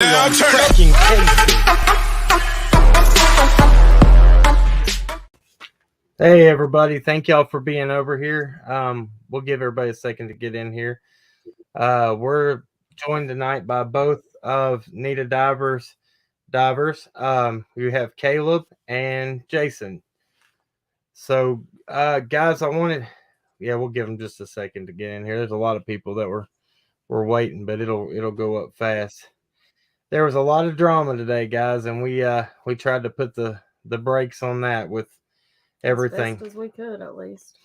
Fucking Hey everybody, thank y'all for being over here. We'll give everybody a second to get in here. We're joined tonight by both of Nita divers. We have Caleb and Jason. So, guys, we'll give them just a second to get in here. There's a lot of people that were waiting, but it'll go up fast. There was a lot of drama today, guys, and we tried to put the brakes on that with everything as best as we could, at least.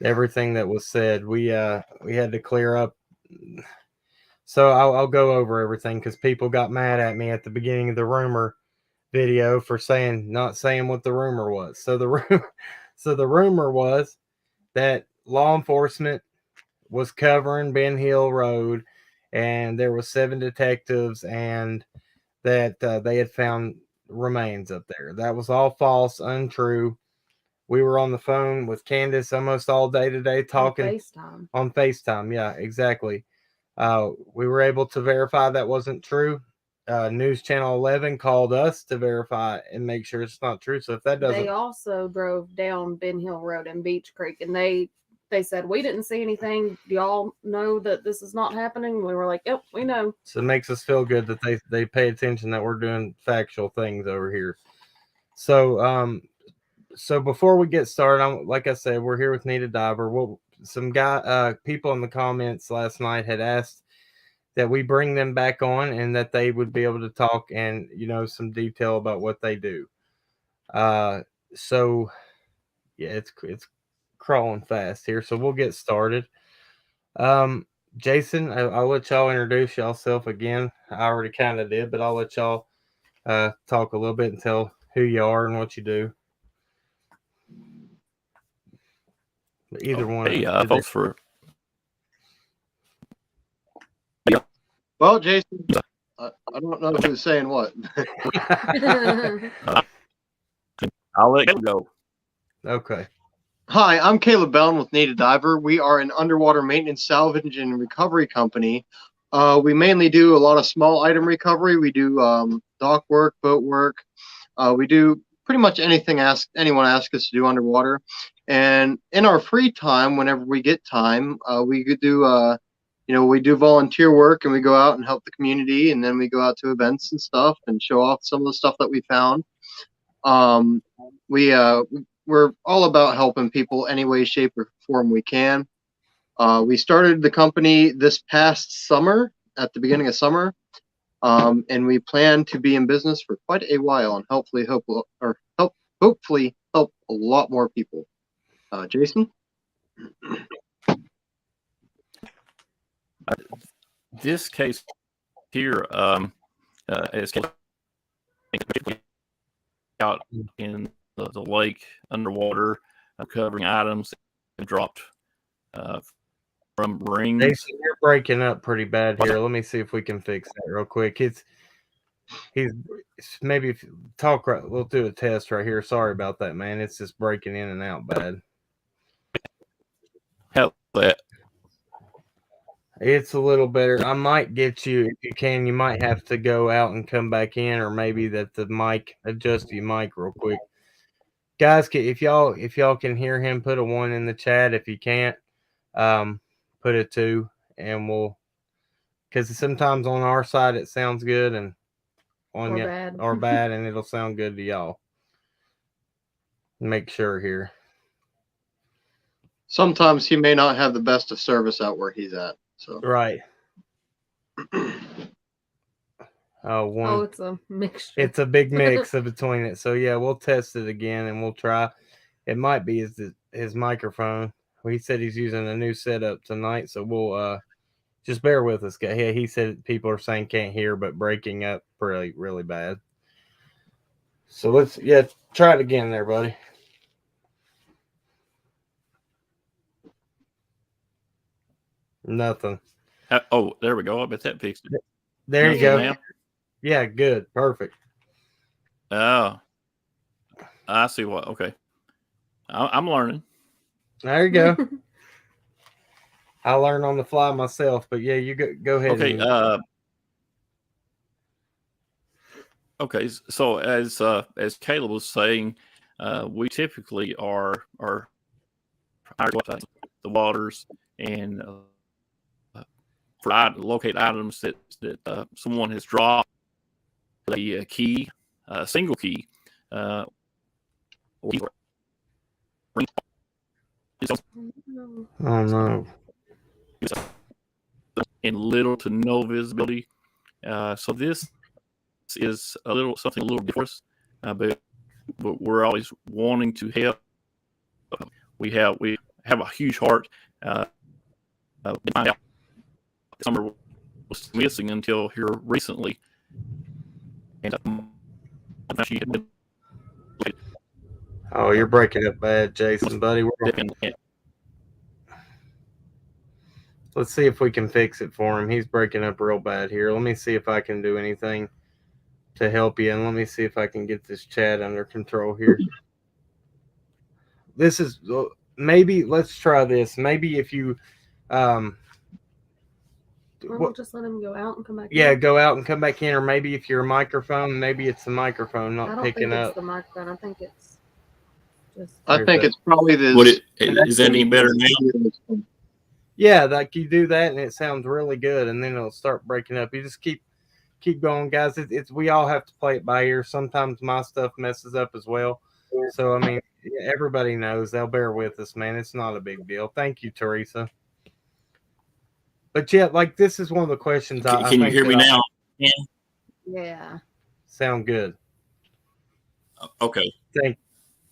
Everything that was said, we had to clear up. So I'll go over everything because people got mad at me at the beginning of the rumor video for not saying what the rumor was. So the rumor was that law enforcement was covering Ben Hill Road, and there was 7 detectives, and that they had found remains up there. That was all false, untrue. We were on the phone with Candace almost all day today talking on FaceTime. Yeah, exactly. We were able to verify that wasn't true. News Channel 11 called us to verify and make sure it's not true. So if that doesn't, they also drove down Ben Hill Road in Beach Creek, and they said, we didn't see anything. Do y'all know that this is not happening? We were like, yep, we know. So it makes us feel good that they pay attention that we're doing factual things over here. So so before we get started, like I said, we're here with Nita Diver. Some people in the comments last night had asked that we bring them back on and that they would be able to talk and some detail about what they do. So yeah, it's crawling fast here, so we'll get started. Jason, I'll let y'all introduce yourself again. I already kind of did, but I'll let y'all talk a little bit and tell who you are and what you do. Either one. Hey, folks, for well, Jason, I don't know who's saying what. I'll let you go. Okay. Hi, I'm Caleb Bellin with Nita Diver. We are an underwater maintenance, salvage, and recovery company. We mainly do a lot of small item recovery. We do dock work, boat work. We do pretty much anything anyone asks us to do underwater. And in our free time, whenever we get time, we could do we do volunteer work, and we go out and help the community, and then we go out to events and stuff and show off some of the stuff that we found. We're all about helping people any way, shape, or form we can. We started the company this past summer, at the beginning of summer, and we plan to be in business for quite a while, and hopefully help a lot more people. Jason? This case here is out in the lake underwater, covering items dropped from rings. Jason, you're breaking up pretty bad here. Let me see if we can fix that real quick. He's maybe if you talk right, we'll do a test right here. Sorry about that, man. It's just breaking in and out bad. Hell, that. It's a little better. I might get you, if you can, you might have to go out and come back in, or maybe that the mic, adjust your mic real quick. Guys, if y'all can hear him, put a 1 in the chat. If you can't, put a 2, and because sometimes on our side it sounds good and on you or bad, and it'll sound good to y'all. Make sure here. Sometimes he may not have the best of service out where he's at. So right. It's a mixture. It's a big mix between it. So yeah, we'll test it again and we'll try. It might be his microphone. He said he's using a new setup tonight, so we'll just bear with us, guys. Yeah, he said people are saying can't hear, but breaking up really, really bad. So let's try it again there, buddy. Nothing. Oh, there we go. I bet that fixed it. There Nothing you go. Now? Yeah, good. Perfect. Oh, I see what. Okay. I'm learning. There you go. I learn on the fly myself, but yeah, you go ahead. Okay. Okay, so as Caleb was saying, we typically are the waters and for locate items that someone has dropped a key, a single key. Oh no. In little to no visibility. So this is something a little different, but we're always wanting to help. We have a huge heart. Summer was missing until here recently, and she had been. Oh, you're breaking up bad, Jason, buddy. Let's see if we can fix it for him. He's breaking up real bad here. Let me see if I can do anything to help you, and let me see if I can get this chat under control here. This is maybe. Let's try this. Maybe if you, we'll just let him go out and come back. Yeah, in. go out and come back in, or maybe if you're a microphone, maybe it's the microphone not picking think up. It's the microphone. I think it's just. I think it's probably this. Is that any better now? Yeah, like you do that, and it sounds really good, and then it'll start breaking up. You just keep going, guys. It's we all have to play it by ear. Sometimes my stuff messes up as well. So I mean, everybody knows. They'll bear with us, man. It's not a big deal. Thank you, Teresa. But yeah, like this is one of the questions. Can you hear me now? Yeah. Sound good. Okay.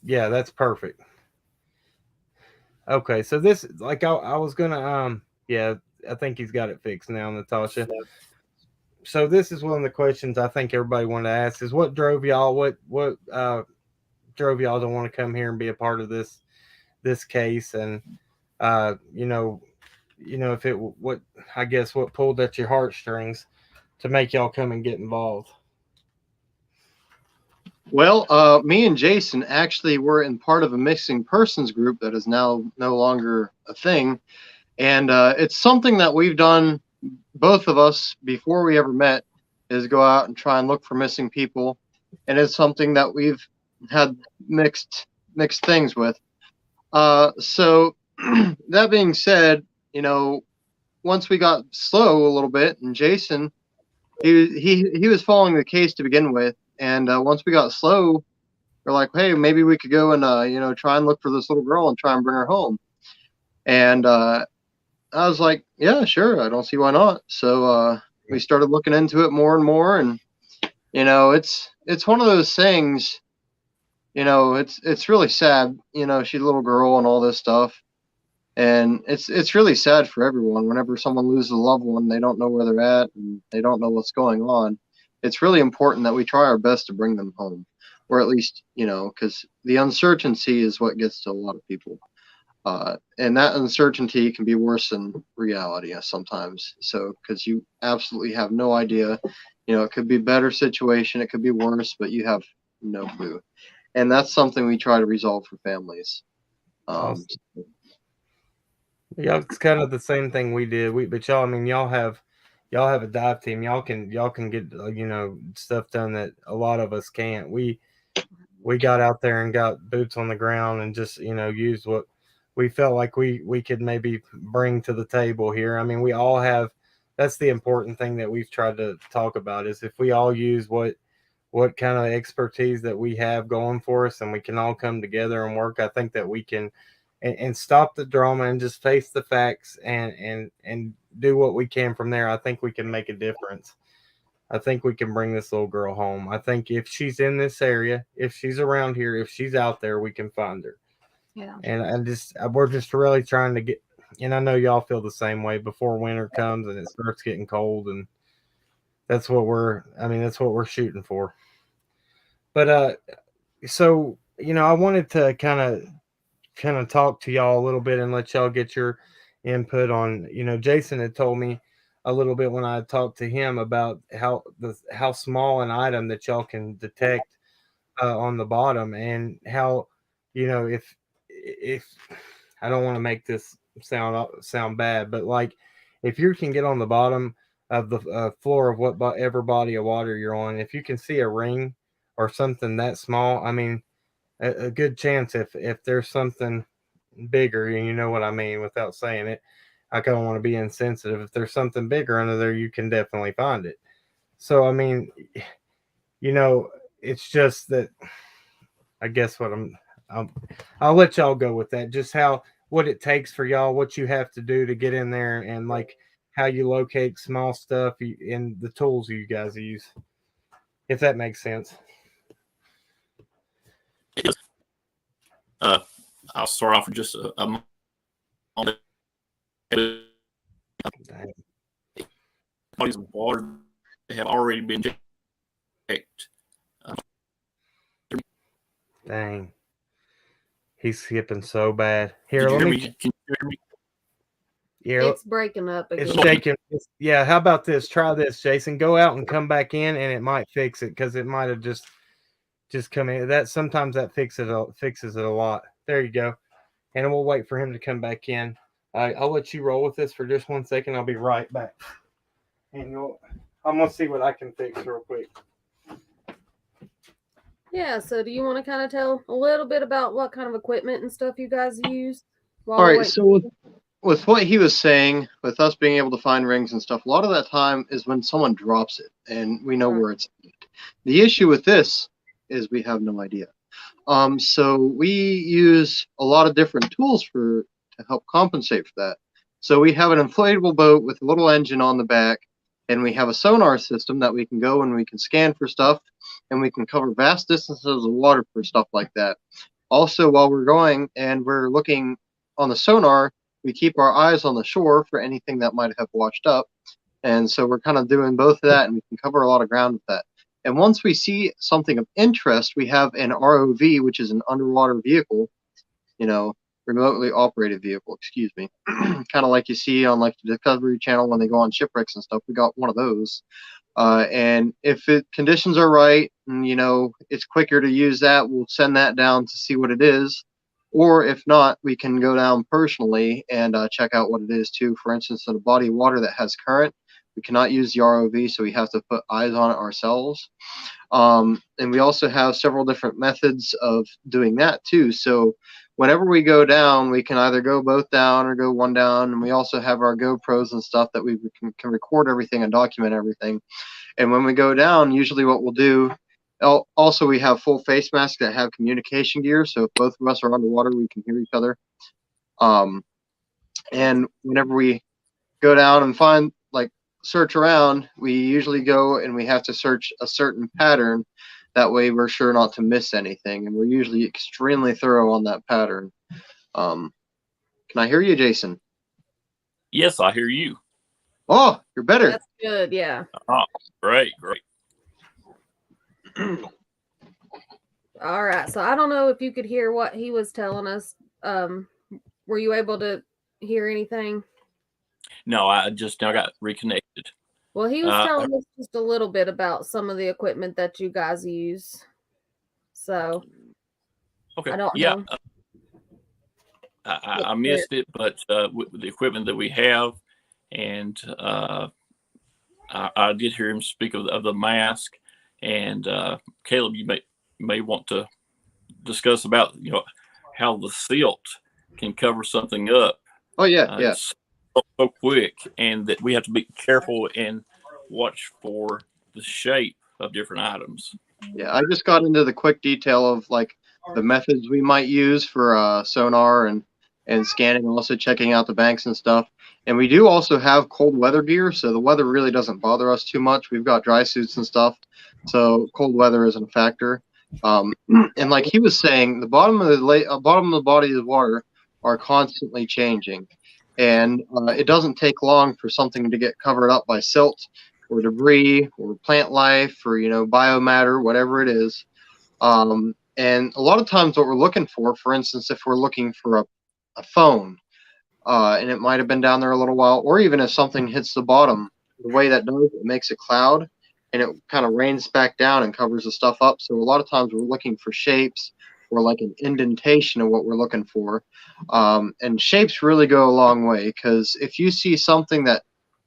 Yeah, that's perfect. Okay, so this, like, I was gonna, yeah, I think he's got it fixed now, Natasha. So this is one of the questions I think everybody wanted to ask: is what drove y'all? What drove y'all to want to come here and be a part of this case? And you know, if it what I guess what pulled at your heartstrings to make y'all come and get involved? Well, me and Jason actually were in part of a missing persons group that is now no longer a thing. And it's something that we've done, both of us, before we ever met, is go out and try and look for missing people. And it's something that we've had mixed things with. So that being said, once we got slow a little bit, and Jason, he was following the case to begin with. And once we got slow, we're like, hey, maybe we could go and, try and look for this little girl and try and bring her home. And I was like, yeah, sure. I don't see why not. So we started looking into it more and more. And, it's one of those things, it's really sad. She's a little girl and all this stuff. And it's really sad for everyone. Whenever someone loses a loved one, they don't know where they're at and they don't know what's going on. It's really important that we try our best to bring them home, or at least, because the uncertainty is what gets to a lot of people. And that uncertainty can be worse than reality sometimes. So, because you absolutely have no idea, it could be a better situation, it could be worse, but you have no clue. And that's something we try to resolve for families. Awesome. Yeah, it's kind of the same thing we did. But y'all, I mean, y'all have a dive team. Y'all can get stuff done that a lot of us can't. We got out there and got boots on the ground and just used what we felt like we could maybe bring to the table here. I mean, we all have. That's the important thing that we've tried to talk about is if we all use what kind of expertise that we have going for us, and we can all come together and work. I think that we can. And stop the drama and just face the facts and do what we can from there. I think we can make a difference. I think we can bring this little girl home. I think if she's in this area, if she's around here, if she's out there, we can find her. Yeah. And we're just really trying to get, and I know y'all feel the same way before winter comes and it starts getting cold, and that's what we're shooting for. But so I wanted to kind of talk to y'all a little bit and let y'all get your input on, Jason had told me a little bit when I talked to him about how small an item that y'all can detect on the bottom, and how, if I don't want to make this sound bad, but like if you can get on the bottom of the floor of whatever body of water you're on. If you can see a ring or something that small, I mean, a good chance if there's something bigger, and you know what I mean without saying it. I don't want to be insensitive. If there's something bigger under there, you can definitely find it. So I mean, you know, it's just that I guess I'll let y'all go with that. Just how what it takes for y'all, what you have to do to get in there, and like how you locate small stuff and the tools you guys use, if that makes sense. I'll start off with just a moment. Bodies of water have already been checked. Dang, he's skipping so bad. Here, Can you let hear me. me? Can you hear me? Here, It's breaking up again. it's shaking. Yeah, how about this? Try this, Jason. Go out and come back in, and it might fix it because it might have just come in. That sometimes that fixes it a lot. There you go. And we'll wait for him to come back in. I'll let you roll with this for just 1 second. I'll be right back. And I'm gonna see what I can fix real quick. Yeah, so do you want to kind of tell a little bit about what kind of equipment and stuff you guys use? All right, so with what he was saying, with us being able to find rings and stuff, a lot of that time is when someone drops it and we know where it's at. The issue with this is we have no idea. So we use a lot of different tools to help compensate for that. So we have an inflatable boat with a little engine on the back, and we have a sonar system that we can go and we can scan for stuff, and we can cover vast distances of water for stuff like that. Also, while we're going and we're looking on the sonar, we keep our eyes on the shore for anything that might have washed up. And so we're kind of doing both of that, and we can cover a lot of ground with that. And once we see something of interest, we have an ROV, which is an underwater vehicle, remotely operated vehicle, excuse me. Kind of like you see on like the Discovery Channel when they go on shipwrecks and stuff. We got one of those. And if conditions are right, and it's quicker to use that, we'll send that down to see what it is. Or if not, we can go down personally and check out what it is too. For instance, in a body of water that has current, we cannot use the ROV, so we have to put eyes on it ourselves. And we also have several different methods of doing that too. So whenever we go down, we can either go both down or go one down. And we also have our GoPros and stuff that we can record everything and document everything. And when we go down, usually what we'll do, also we have full face masks that have communication gear. So if both of us are underwater, we can hear each other. And whenever we go down and find, search around, we usually go and we have to search a certain pattern. That way we're sure not to miss anything, and we're usually extremely thorough on that pattern. Can I hear you, Jason? Yes, I hear you. Oh, you're better. That's good, yeah. Oh, great. All right, so I don't know if you could hear what he was telling us. Were you able to hear anything? No, I just now got reconnected. Well, he was telling us just a little bit about some of the equipment that you guys use. So, okay, I don't yeah, know. I missed it, but with the equipment that we have, and I did hear him speak of the mask. And Caleb, you may want to discuss about how the silt can cover something up. Oh yeah. So quick, and that we have to be careful and watch for the shape of different items. Yeah, I just got into the quick detail of the methods we might use for sonar and scanning, also checking out the banks and stuff. And we do also have cold weather gear, so the weather really doesn't bother us too much. We've got dry suits and stuff, so cold weather isn't a factor. And like he was saying, the bottom of the body of water are constantly changing. And it doesn't take long for something to get covered up by silt or debris or plant life or biomatter, whatever it is. And a lot of times what we're looking for instance, if we're looking for a phone, and it might have been down there a little while, or even if something hits the bottom, the way that does, it makes a cloud and it kind of rains back down and covers the stuff up. So a lot of times we're looking for shapes or like an indentation of what we're looking for. And shapes really go a long way, because if you see something that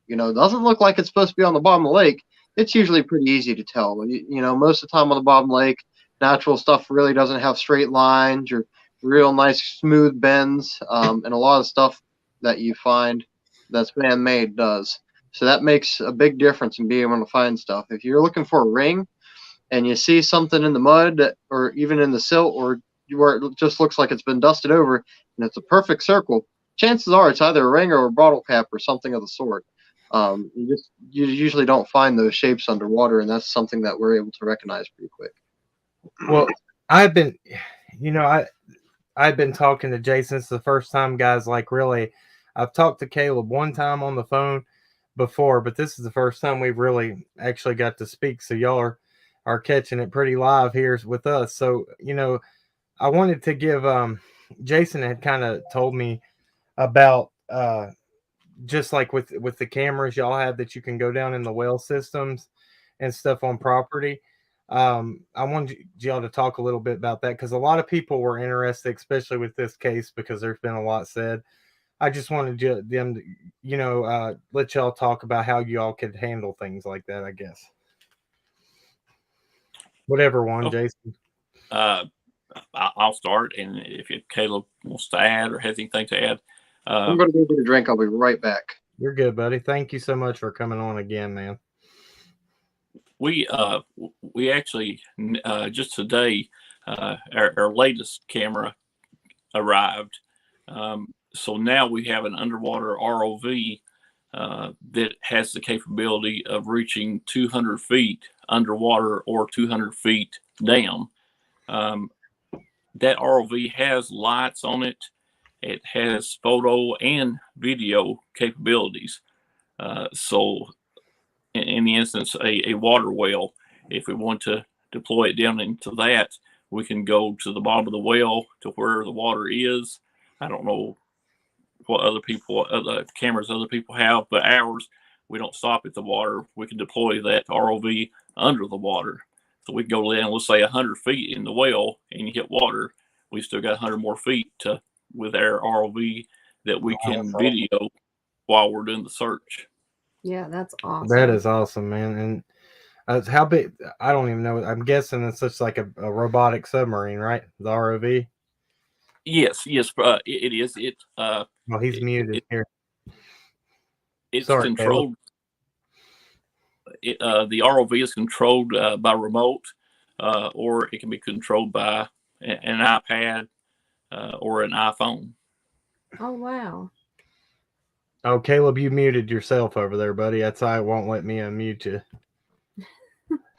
it doesn't look like it's supposed to be on the bottom of the lake, it's usually pretty easy to tell. Most of the time on the bottom of the lake, natural stuff really doesn't have straight lines or real nice smooth bends, and a lot of stuff that you find that's man-made does. So that makes a big difference in being able to find stuff. If you're looking for a ring and you see something in the mud or even in the silt or where it just looks like it's been dusted over and it's a perfect circle, chances are it's either a ring or a bottle cap or something of the sort. You usually don't find those shapes underwater, and that's something that we're able to recognize pretty quick. Well, I've been, I've been talking to Jason. It's the first time, guys. Like, really, I've talked to Caleb one time on the phone before, but this is the first time we've really actually got to speak. So y'all are catching it pretty live here with us. So I wanted to give Jason had kind of told me about just like with the cameras y'all have that you can go down in the well systems and stuff on property. I wanted y'all to talk a little bit about that because a lot of people were interested, especially with this case, because there's been a lot said. I just wanted them to, let y'all talk about how y'all could handle things like that, I guess. Whatever one, Jason. I'll start, and if Caleb wants to add or has anything to add. I'm going to go get a drink. I'll be right back. You're good, buddy. Thank you so much for coming on again, man. We actually just today our latest camera arrived. So now we have an underwater ROV that has the capability of reaching 200 feet underwater or 200 feet down. That ROV has lights on it. It has photo and video capabilities. So in the instance, a water well, if we want to deploy it down into that, we can go to the bottom of the well to where the water is. I don't know what other cameras other people have, but ours, we don't stop at the water. We can deploy that ROV under the water. So we can go down, let's say 100 feet in the well and you hit water. We still got 100 more feet with our ROV that we can video while we're doing the search. Yeah, that's awesome. That is awesome, man. And how big? I don't even know. I'm guessing it's just like a robotic submarine, right? The ROV. Yes, it is. Well, he's muted here. It's controlled. The ROV is controlled by remote, or it can be controlled by an iPad or an iPhone. Oh, wow. Oh, Caleb, you muted yourself over there, buddy. That's why it won't let me unmute you.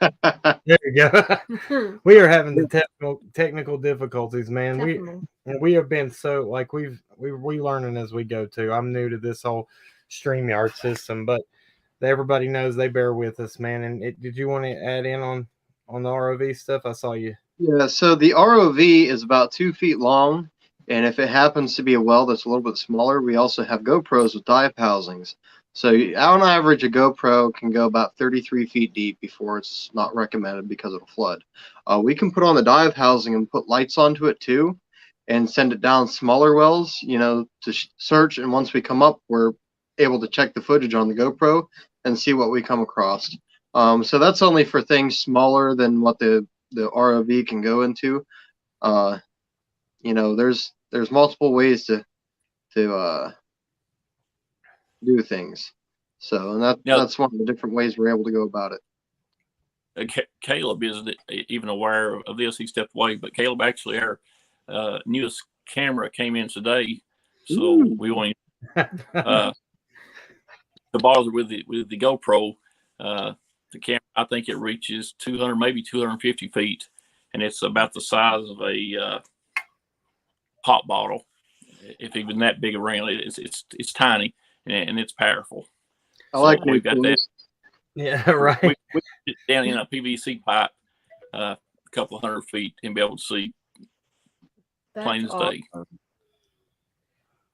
There you go. We are having the technical difficulties, man. We have been so like we learning as we go too. I'm new to this whole StreamYard system, but everybody knows they bear with us, man. And did you want to add in on the ROV stuff? I saw you. Yeah, so the ROV is about 2 feet long, and if it happens to be a well that's a little bit smaller, we also have GoPros with dive housings. So on average, a GoPro can go about 33 feet deep before it's not recommended because it'll flood. We can put on the dive housing and put lights onto it too, and send it down smaller wells, to search. And once we come up, we're able to check the footage on the GoPro and see what we come across. So that's only for things smaller than what the ROV can go into. There's multiple ways to do things. So, and that's one of the different ways we're able to go about it. Caleb isn't even aware of this. He stepped away, but Caleb, actually, our newest camera came in today, so we want to bother with the GoPro. The camera, I think it reaches 200, maybe 250 feet, and it's about the size of a pop bottle, if even that big around. It's tiny and it's powerful. I like we've got that. Yeah, right. We put it down in a PVC pipe, a couple of 100 feet, and be able to see plain as day.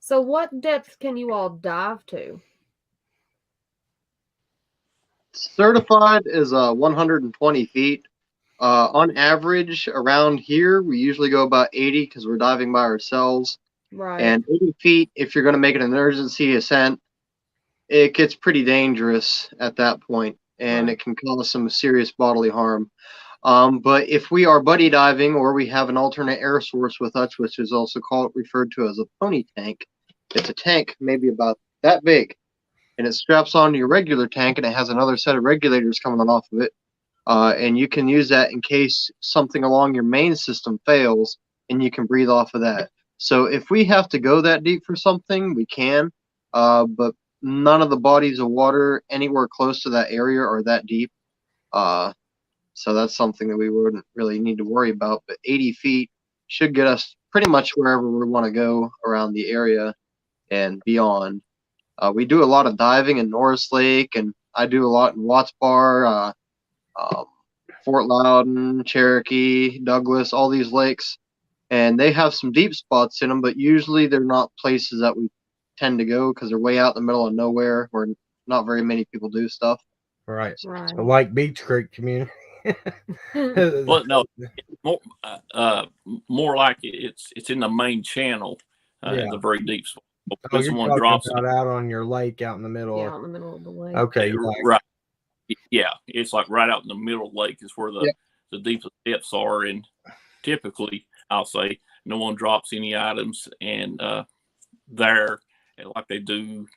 So, what depth can you all dive to? Certified is 120 feet. On average, around here, we usually go about 80 because we're diving by ourselves. Right. And 80 feet, if you're going to make an emergency ascent, it gets pretty dangerous at that point, and Right. it can cause some serious bodily harm. But if we are buddy diving or we have an alternate air source with us, which is also referred to as a pony tank, it's a tank maybe about that big, and it straps onto your regular tank, and it has another set of regulators coming on off of it. And you can use that in case something along your main system fails, and you can breathe off of that. So if we have to go that deep for something, we can, but none of the bodies of water anywhere close to that area are that deep. So that's something that we wouldn't really need to worry about. But 80 feet should get us pretty much wherever we want to go around the area and beyond. We do a lot of diving in Norris Lake, and I do a lot in Watts Bar, Fort Loudon, Cherokee, Douglas, all these lakes. And they have some deep spots in them, but usually they're not places that we tend to go because they're way out in the middle of nowhere where not very many people do stuff. Right. Right. So like Beach Creek community. Well, no, more like it's in the main channel, Yeah. the very deep spot. Oh, This you're one talking drops about out on your lake out in the middle. Yeah, out in the middle of the lake. Okay. right. Yeah, it's like right out in the middle of the lake is where Yep. the deepest depths are, and typically I'll say no one drops any items, and there like they do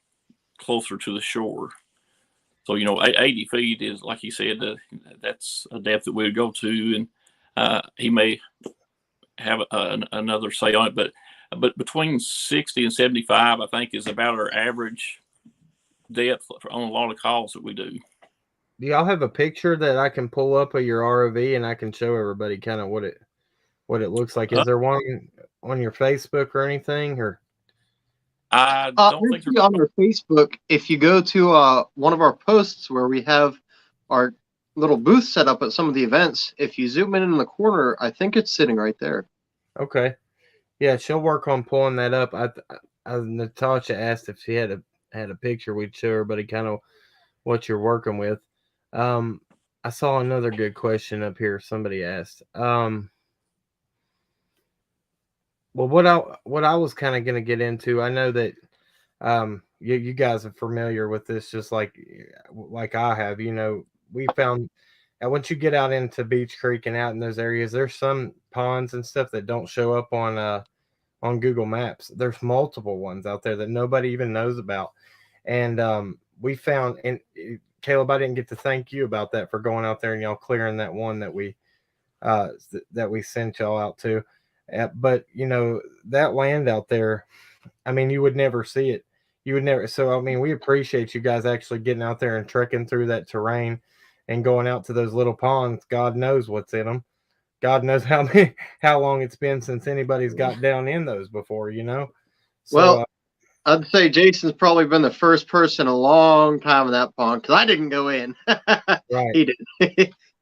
closer to the shore. So 80 feet is, like he said, that's a depth that we would go to, and he may have another say on it, but between 60 and 75, I think, is about our average depth on a lot of calls that we do. Do y'all have a picture that I can pull up of your ROV and I can show everybody kind of what it looks like? Is there one on your Facebook or anything? Or I don't think Actually, on our Facebook, if you go to one of our posts where we have our little booth set up at some of the events, if you zoom in the corner, I think it's sitting right there. okay, yeah, she'll work on pulling that up. Natasha asked if she had a picture. We'd show everybody kind of what you're working with. I saw another good question up here. Somebody asked. Well, what I was kind of going to get into, I know that you guys are familiar with this, just like I have. We found that once you get out into Beach Creek and out in those areas, there's some ponds and stuff that don't show up on Google Maps. There's multiple ones out there that nobody even knows about, and we found. And Caleb, I didn't get to thank you about that for going out there and y'all clearing that one that we sent y'all out to. But that land out there, I mean, you would never see it. You would never. So I mean, we appreciate you guys actually getting out there and trekking through that terrain and going out to those little ponds. God knows what's in them. God knows how long it's been since anybody's got down in those before. So, Well, I'd say Jason's probably been the first person in a long time in that pond because I didn't go in. right. He did,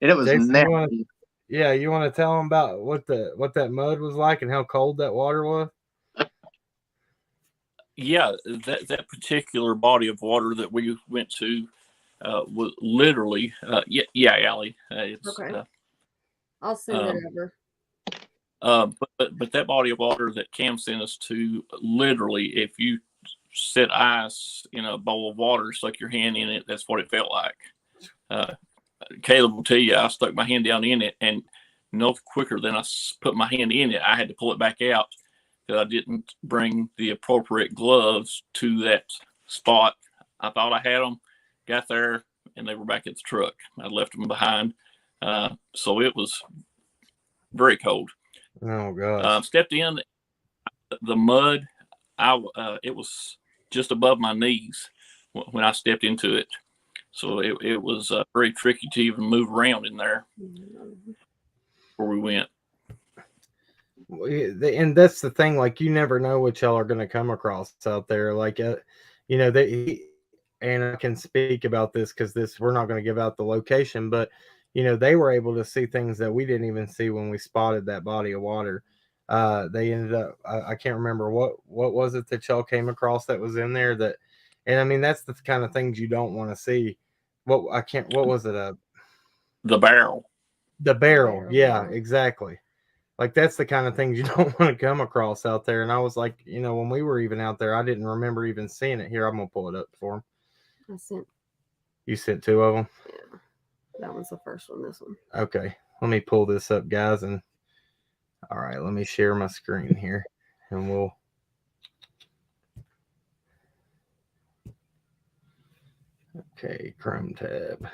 and it was Jason, nasty. you want to tell them about what that mud was like and how cold that water was? Yeah, that particular body of water that we went to was literally, Alli. It's, Okay. I'll send it over. But that body of water that Cam sent us to, literally, if you set ice in a bowl of water, stuck your hand in it, that's what it felt like. Caleb will tell you, I stuck my hand down in it, and no quicker than I put my hand in it, I had to pull it back out because I didn't bring the appropriate gloves to that spot. I thought I had them, got there, and they were back at the truck. I left them behind. So it was very cold. Oh gosh. Stepped in the mud. It was just above my knees when I stepped into it. So it was very tricky to even move around in there where we went. And that's the thing, like, you never know what y'all are going to come across out there. Like, and I can speak about this because we're not going to give out the location, but they were able to see things that we didn't even see when we spotted that body of water. They ended up, I can't remember what was it that y'all came across that was in there and I mean, that's the kind of things you don't want to see. What was it? The barrel. The barrel. Yeah, exactly. Like, that's the kind of things you don't want to come across out there. And I was like, when we were even out there, I didn't remember even seeing it. Here, I'm going to pull it up for him. I sent. You sent 2 of them? Yeah, that one's the first one. This one. Okay. Let me pull this up, guys. And all right, let me share my screen here and we'll. Okay, Chrome tab.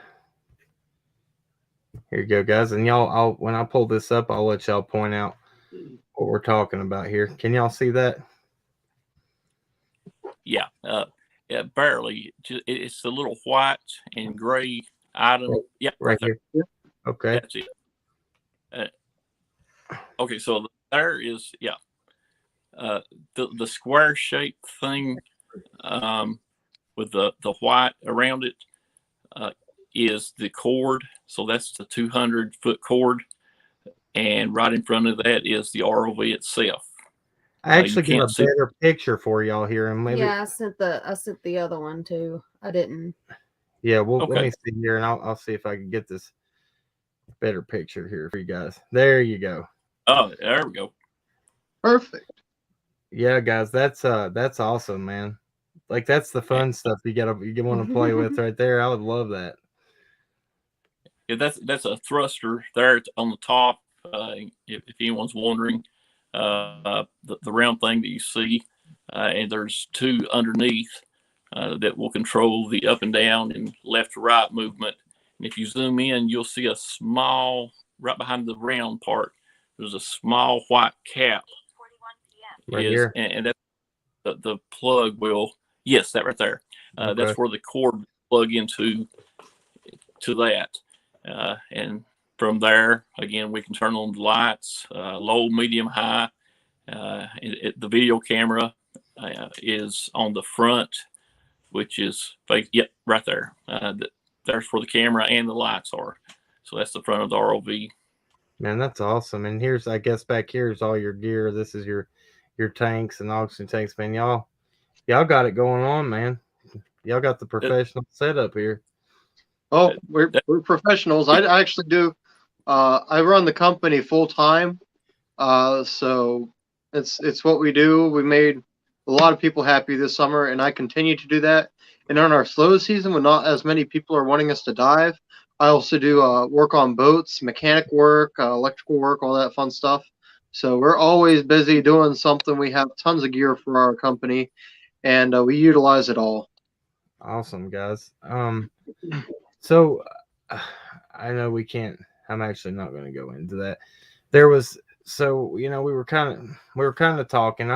Here you go, guys. And y'all, when I pull this up, I'll let y'all point out what we're talking about here. Can y'all see that? Yeah. Yeah, barely. It's the little white and gray item. Yep, Right there. here. Okay. That's it. Okay, so there is, yeah, the square shaped thing with the white around it is the cord. So that's the 200-foot cord, and right in front of that is the ROV itself. I actually got a see better picture for y'all here, and maybe Yeah, I sent the other one too. I didn't. yeah. Well, Okay. let me see here, and I'll see if I can get this better picture here for you guys. There you go. Oh, there we go. Perfect. Yeah, guys, that's awesome, man. Like that's the fun stuff you want to play with right there. I would love that. Yeah, that's a thruster there on the top. If anyone's wondering, the round thing that you see, and there's 2 underneath that will control the up and down and left to right movement. And if you zoom in, you'll see a small, right behind the round part, there's a small white cap. Right here. And that's the plug will, yes, that right there. Okay. That's where the cord will plug into that. And from there, again, we can turn on the lights, low, medium, high. The video camera is on the front, which is yep, right there. There's where the camera and the lights are. So that's the front of the ROV. Man, that's awesome. And here's, I guess, back here is all your gear. This is your tanks and oxygen tanks, man. Y'all got it going on, man. Y'all got the professional setup here. Oh, we're professionals. I actually do. I run the company full time. So it's what we do. We made a lot of people happy this summer, and I continue to do that. And on our slow season, when not as many people are wanting us to dive, I also do work on boats, mechanic work, electrical work, all that fun stuff. So we're always busy doing something. We have tons of gear for our company, and we utilize it all. Awesome, guys. So I know we can't. I'm actually not going to go into that. There was we were kind of talking.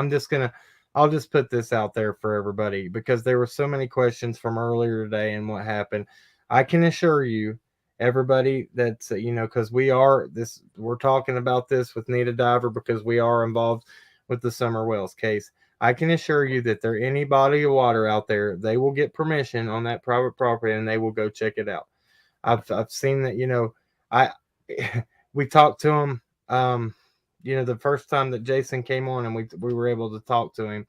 I'll just put this out there for everybody because there were so many questions from earlier today and what happened. I can assure you, everybody, that's because we're talking about this with Need a Diver because we are involved with the Summer Wells case. I can assure you that there any body of water out there, they will get permission on that private property and they will go check it out. I've seen that. I we talked to him. The first time that Jason came on and we were able to talk to him.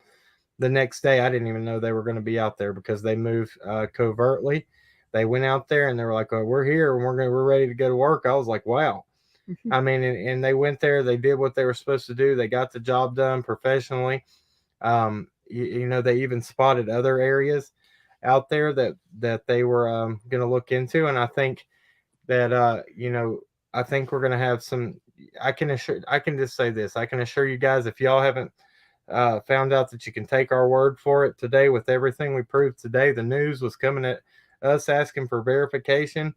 The next day, I didn't even know they were going to be out there because they moved covertly. They went out there and they were like, "Oh, we're here and we're ready to go to work." I was like, "Wow." I mean, and they went there. They did what they were supposed to do. They got the job done professionally. They even spotted other areas out there that they were going to look into, and I think that I think we're going to have some. I can just say this. I can assure you guys, if y'all haven't found out that you can take our word for it today with everything we proved today, the news was coming at us asking for verification.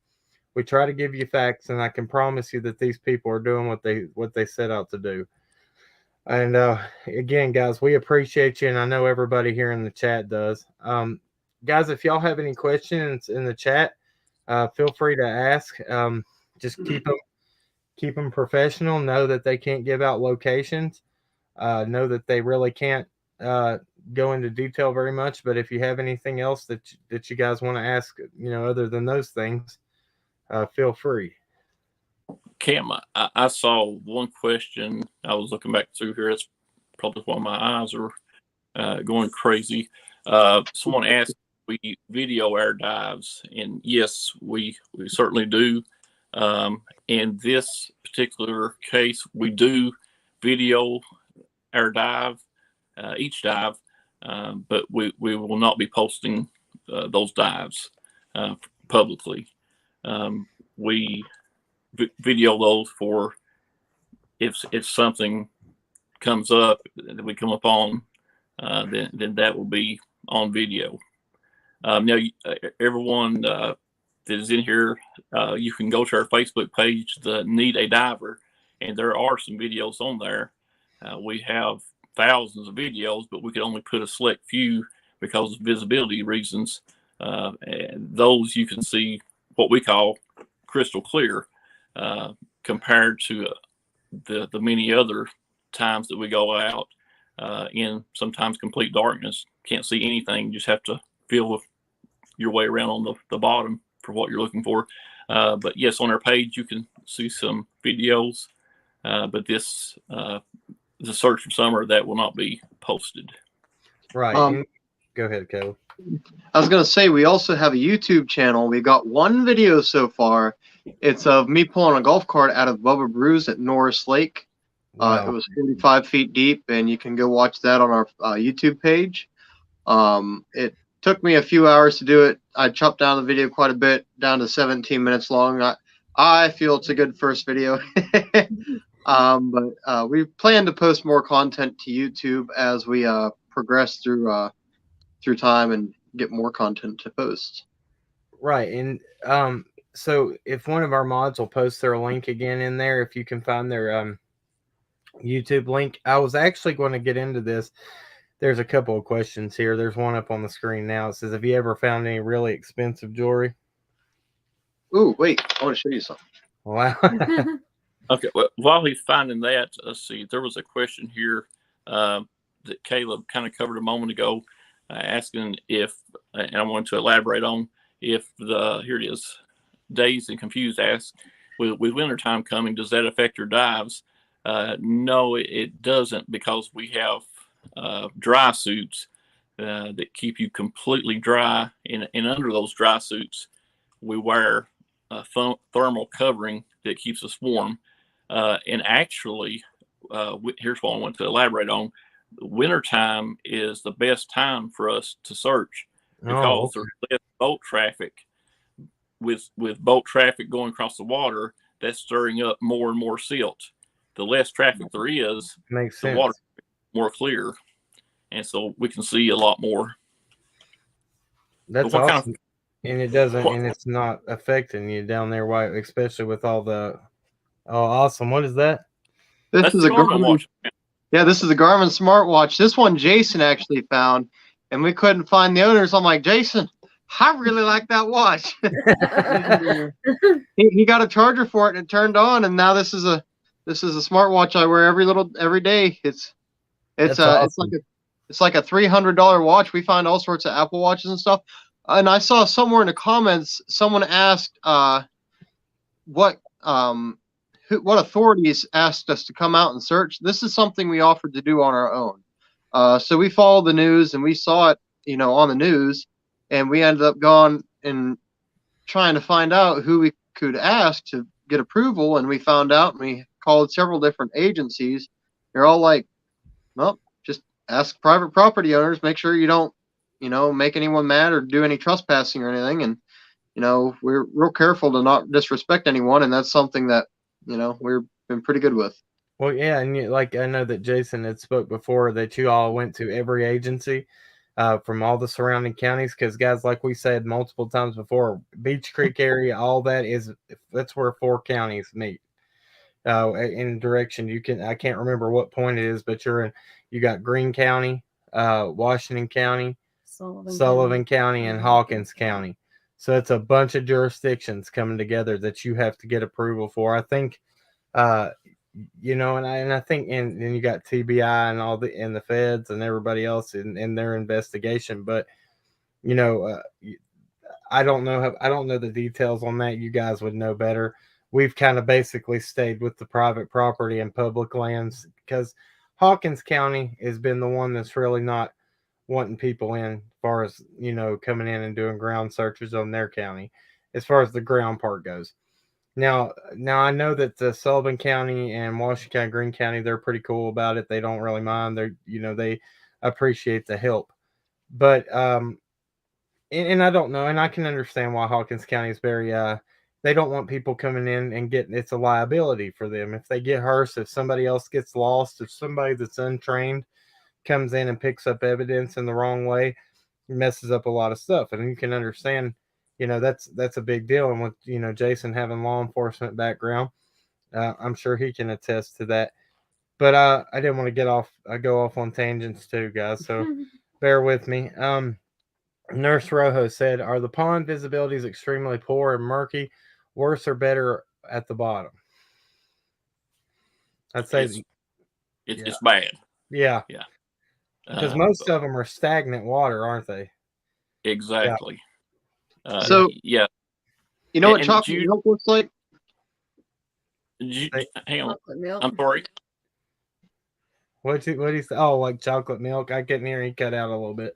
We try to give you facts, and I can promise you that these people are doing what they set out to do. And again, guys, we appreciate you, and I know everybody here in the chat does. Guys, if y'all have any questions in the chat, feel free to ask. Just keep them professional. Know that they can't give out locations. Know that they really can't go into detail very much. But if you have anything else that you guys want to ask, other than those things, feel free. Cam, I saw one question. I was looking back through here. It's probably why my eyes are going crazy. Someone asked if we video our dives, and yes, we certainly do. In this particular case, we do video our dive, each dive, but we will not be posting those dives publicly. We video those for if something comes up that we come upon, then that will be on video. Now, everyone that is in here, you can go to our Facebook page, the Need a Diver, and there are some videos on there. We have thousands of videos, but we could only put a select few because of visibility reasons. And those you can see what we call crystal clear compared to the many other times that we go out in sometimes complete darkness. Can't see anything. You just have to feel your way around on the bottom for what you're looking for. But yes, on our page, you can see some videos, but this, the search for summer, that will not be posted. Right. Go ahead, Caleb. I was going to say, we also have a YouTube channel. We got one video so far. It's of me pulling a golf cart out of Bubba Brews at Norris Lake. Wow. It was 45 feet deep, and you can go watch that on our YouTube page. It took me a few hours to do it. I chopped down the video quite a bit, down to 17 minutes long. I feel it's a good first video. But we plan to post more content to YouTube as we progress through time and get more content to post. Right. And so if one of our mods will post their link again in there, if you can find their YouTube link. I was actually going to get into this. There's a couple of questions here. There's one up on the screen now. It says, have you ever found any really expensive jewelry? Ooh, wait. I want to show you something. Wow. Okay, well, while he's finding that, let's see. There was a question here that Caleb kind of covered a moment ago, asking if, and I wanted to elaborate on, if here it is, Dazed and Confused asks, with wintertime coming, does that affect your dives? No, it doesn't, because we have dry suits that keep you completely dry, and under those dry suits, we wear a thermal covering that keeps us warm. And actually, here's what I want to elaborate on. Wintertime is the best time for us to search because there's less boat traffic. With boat traffic going across the water, that's stirring up more and more silt. The less traffic there is, makes the sense. water more clear, and so we can see a lot more. That's awesome. And it doesn't, and it's not affecting you down there, why, especially with all the. Oh, awesome! What is that? This is a Garmin watch. Yeah, this is a Garmin smartwatch. This one Jason actually found, and we couldn't find the owners. I'm like, Jason, I really like that watch. he got a charger for it, and it turned on, and now this is a smartwatch I wear every day. It's awesome. it's like a $300 watch. We find all sorts of Apple watches and stuff. And I saw somewhere in the comments someone asked what authorities asked us to come out and search. This is something we offered to do on our own. So we followed the news, and we saw it, on the news, and we ended up going and trying to find out who we could ask to get approval. And we found out, and we called several different agencies. They're all like, well, just ask private property owners, make sure you don't, make anyone mad or do any trespassing or anything. And, we're real careful to not disrespect anyone. And that's something that, we've been pretty good with. Well, yeah. And I know that Jason had spoke before that you all went to every agency from all the surrounding counties. Cause guys, like we said multiple times before, Beach Creek area, all that's where 4 counties meet. In direction, I can't remember what point it is, but you got Greene County, Washington County, Sullivan County, and Hawkins County. So it's a bunch of jurisdictions coming together that you have to get approval for. I think, and I think, and you got TBI and all and the feds and everybody else in their investigation. But I don't know the details on that. You guys would know better. We've kind of basically stayed with the private property and public lands because Hawkins County has been the one that's really not wanting people in as far as, coming in and doing ground searches on their county as far as the ground part goes. Now I know that the Sullivan County and Washington County, Greene County, they're pretty cool about it. They don't really mind. They appreciate the help. But and I don't know, and I can understand why Hawkins County is very they don't want people coming in and getting, it's a liability for them if they get hurt, if somebody else gets lost, if somebody that's untrained comes in and picks up evidence in the wrong way, messes up a lot of stuff. And you can understand, that's a big deal. And with Jason having law enforcement background, I'm sure he can attest to that. But I didn't want to go off on tangents too, guys. So bear with me. Nurse Rojo said, "Are the pond visibilities extremely poor and murky, worse or better at the bottom?" I'd say, it's bad. Yeah, Yeah. because most of them are stagnant water, aren't they? Exactly. So yeah. You know what chocolate milk looks like? Hang on. Chocolate milk. I'm sorry. What do you say? Oh, like chocolate milk. I couldn't hear. He cut out a little bit.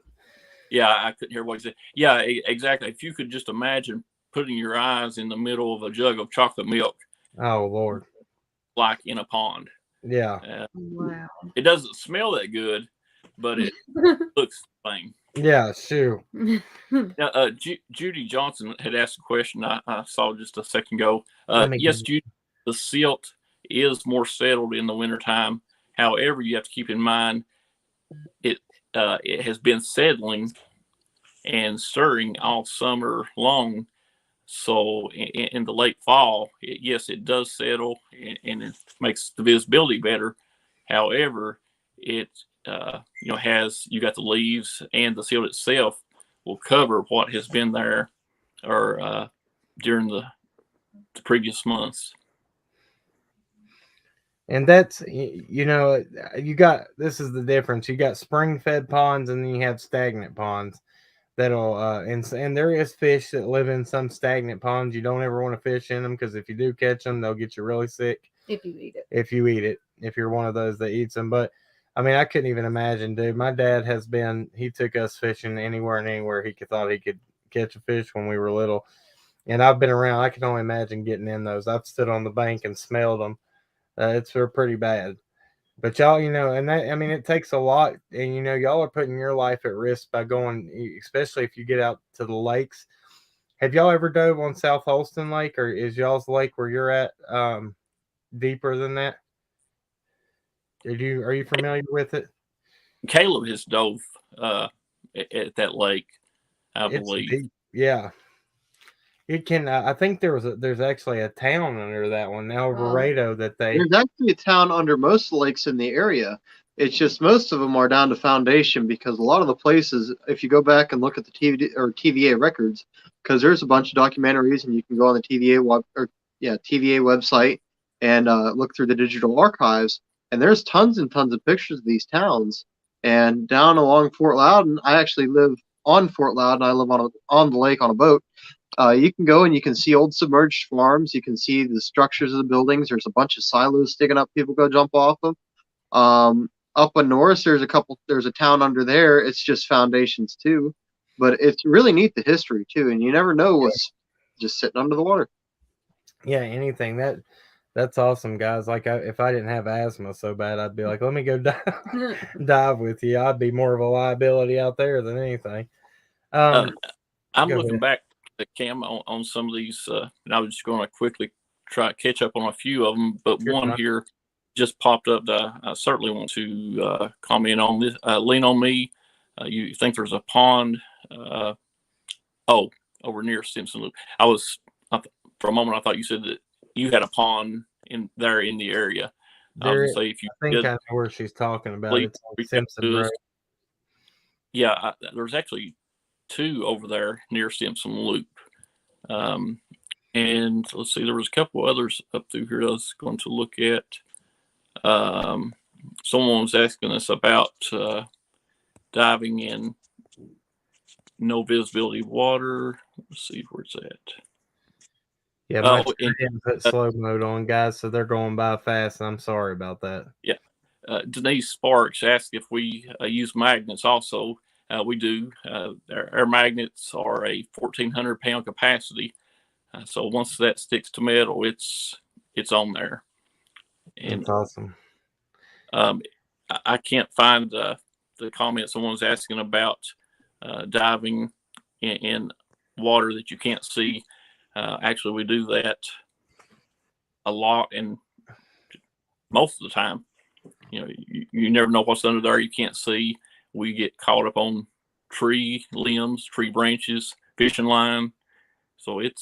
Yeah, I couldn't hear what he said. Yeah, exactly. If you could just imagine putting your eyes in the middle of a jug of chocolate milk. Oh Lord. Like in a pond. Yeah. Wow. It doesn't smell that good, but it looks the same. Yeah, shoot. Now, Judy Johnson had asked a question I saw just a second ago. Yes, Judy, the silt is more settled in the wintertime. However, you have to keep in mind it has been settling and stirring all summer long. So in the late fall, yes, it does settle and it makes the visibility better. However, it has, you got the leaves, and the silt itself will cover what has been there or during the previous months. And that's, you got, this is the difference. You got spring fed ponds and then you have stagnant ponds that'll, and there is fish that live in some stagnant ponds. You don't ever want to fish in them because if you do catch them, they'll get you really sick. If you eat it. If you're one of those that eats them. But I mean, I couldn't even imagine, dude. My dad he took us fishing anywhere and anywhere thought he could catch a fish when we were little. And I've been around, I can only imagine getting in those. I've stood on the bank and smelled them. They're pretty bad. But y'all, and that, I mean, it takes a lot. And, y'all are putting your life at risk by going, especially if you get out to the lakes. Have y'all ever dove on South Holston Lake, or is y'all's lake where you're at deeper than that? Are you familiar with it? Caleb has dove at that lake, I believe. Deep. Yeah. It can. I think there's actually a town under that one, El Dorado, that There's actually a town under most of the lakes in the area. It's just most of them are down to foundation because a lot of the places, if you go back and look at the TVA records, because there's a bunch of documentaries and you can go on the TVA website and look through the digital archives, and there's tons and tons of pictures of these towns. And down along Fort Loudon, I actually live on Fort Loudon. I live on the lake on a boat. You can go and you can see old submerged farms. You can see the structures of the buildings. There's a bunch of silos sticking up. People go jump off them. Up in Norris, there's a town under there. It's just foundations too, but it's really neat, the history too. And you never know what's just sitting under the water. Yeah, anything that's awesome, guys. Like if I didn't have asthma so bad, I'd be like, let me go dive with you. I'd be more of a liability out there than anything. I'm looking back at Cam on some of these, and I was just going to quickly try to catch up on a few of them, but one here just popped up that I certainly want to comment on this. Lean on Me. You think there's a pond? Over near Simpson Loop. For a moment, I thought you said that you had a pond in the area. I was gonna say, if you I think I know where she's talking about. It's on Simpson Road. Yeah, there's actually two over there near Simpson Loop. And let's see, there was a couple others up through here I was going to look at. Someone was asking us about diving in no visibility water. Let's see where it's at. Yeah, my didn't put slow mode on, guys, so they're going by fast, and I'm sorry about that. Yeah. Denise Sparks asked if we use magnets also. We do. Our magnets are a 1,400 pound capacity. So once that sticks to metal, it's on there. And that's awesome. I can't find the comment someone's asking about diving in water that you can't see. Actually, we do that a lot, and most of the time, you never know what's under there. You can't see. We get caught up on tree limbs, tree branches, fishing line. So it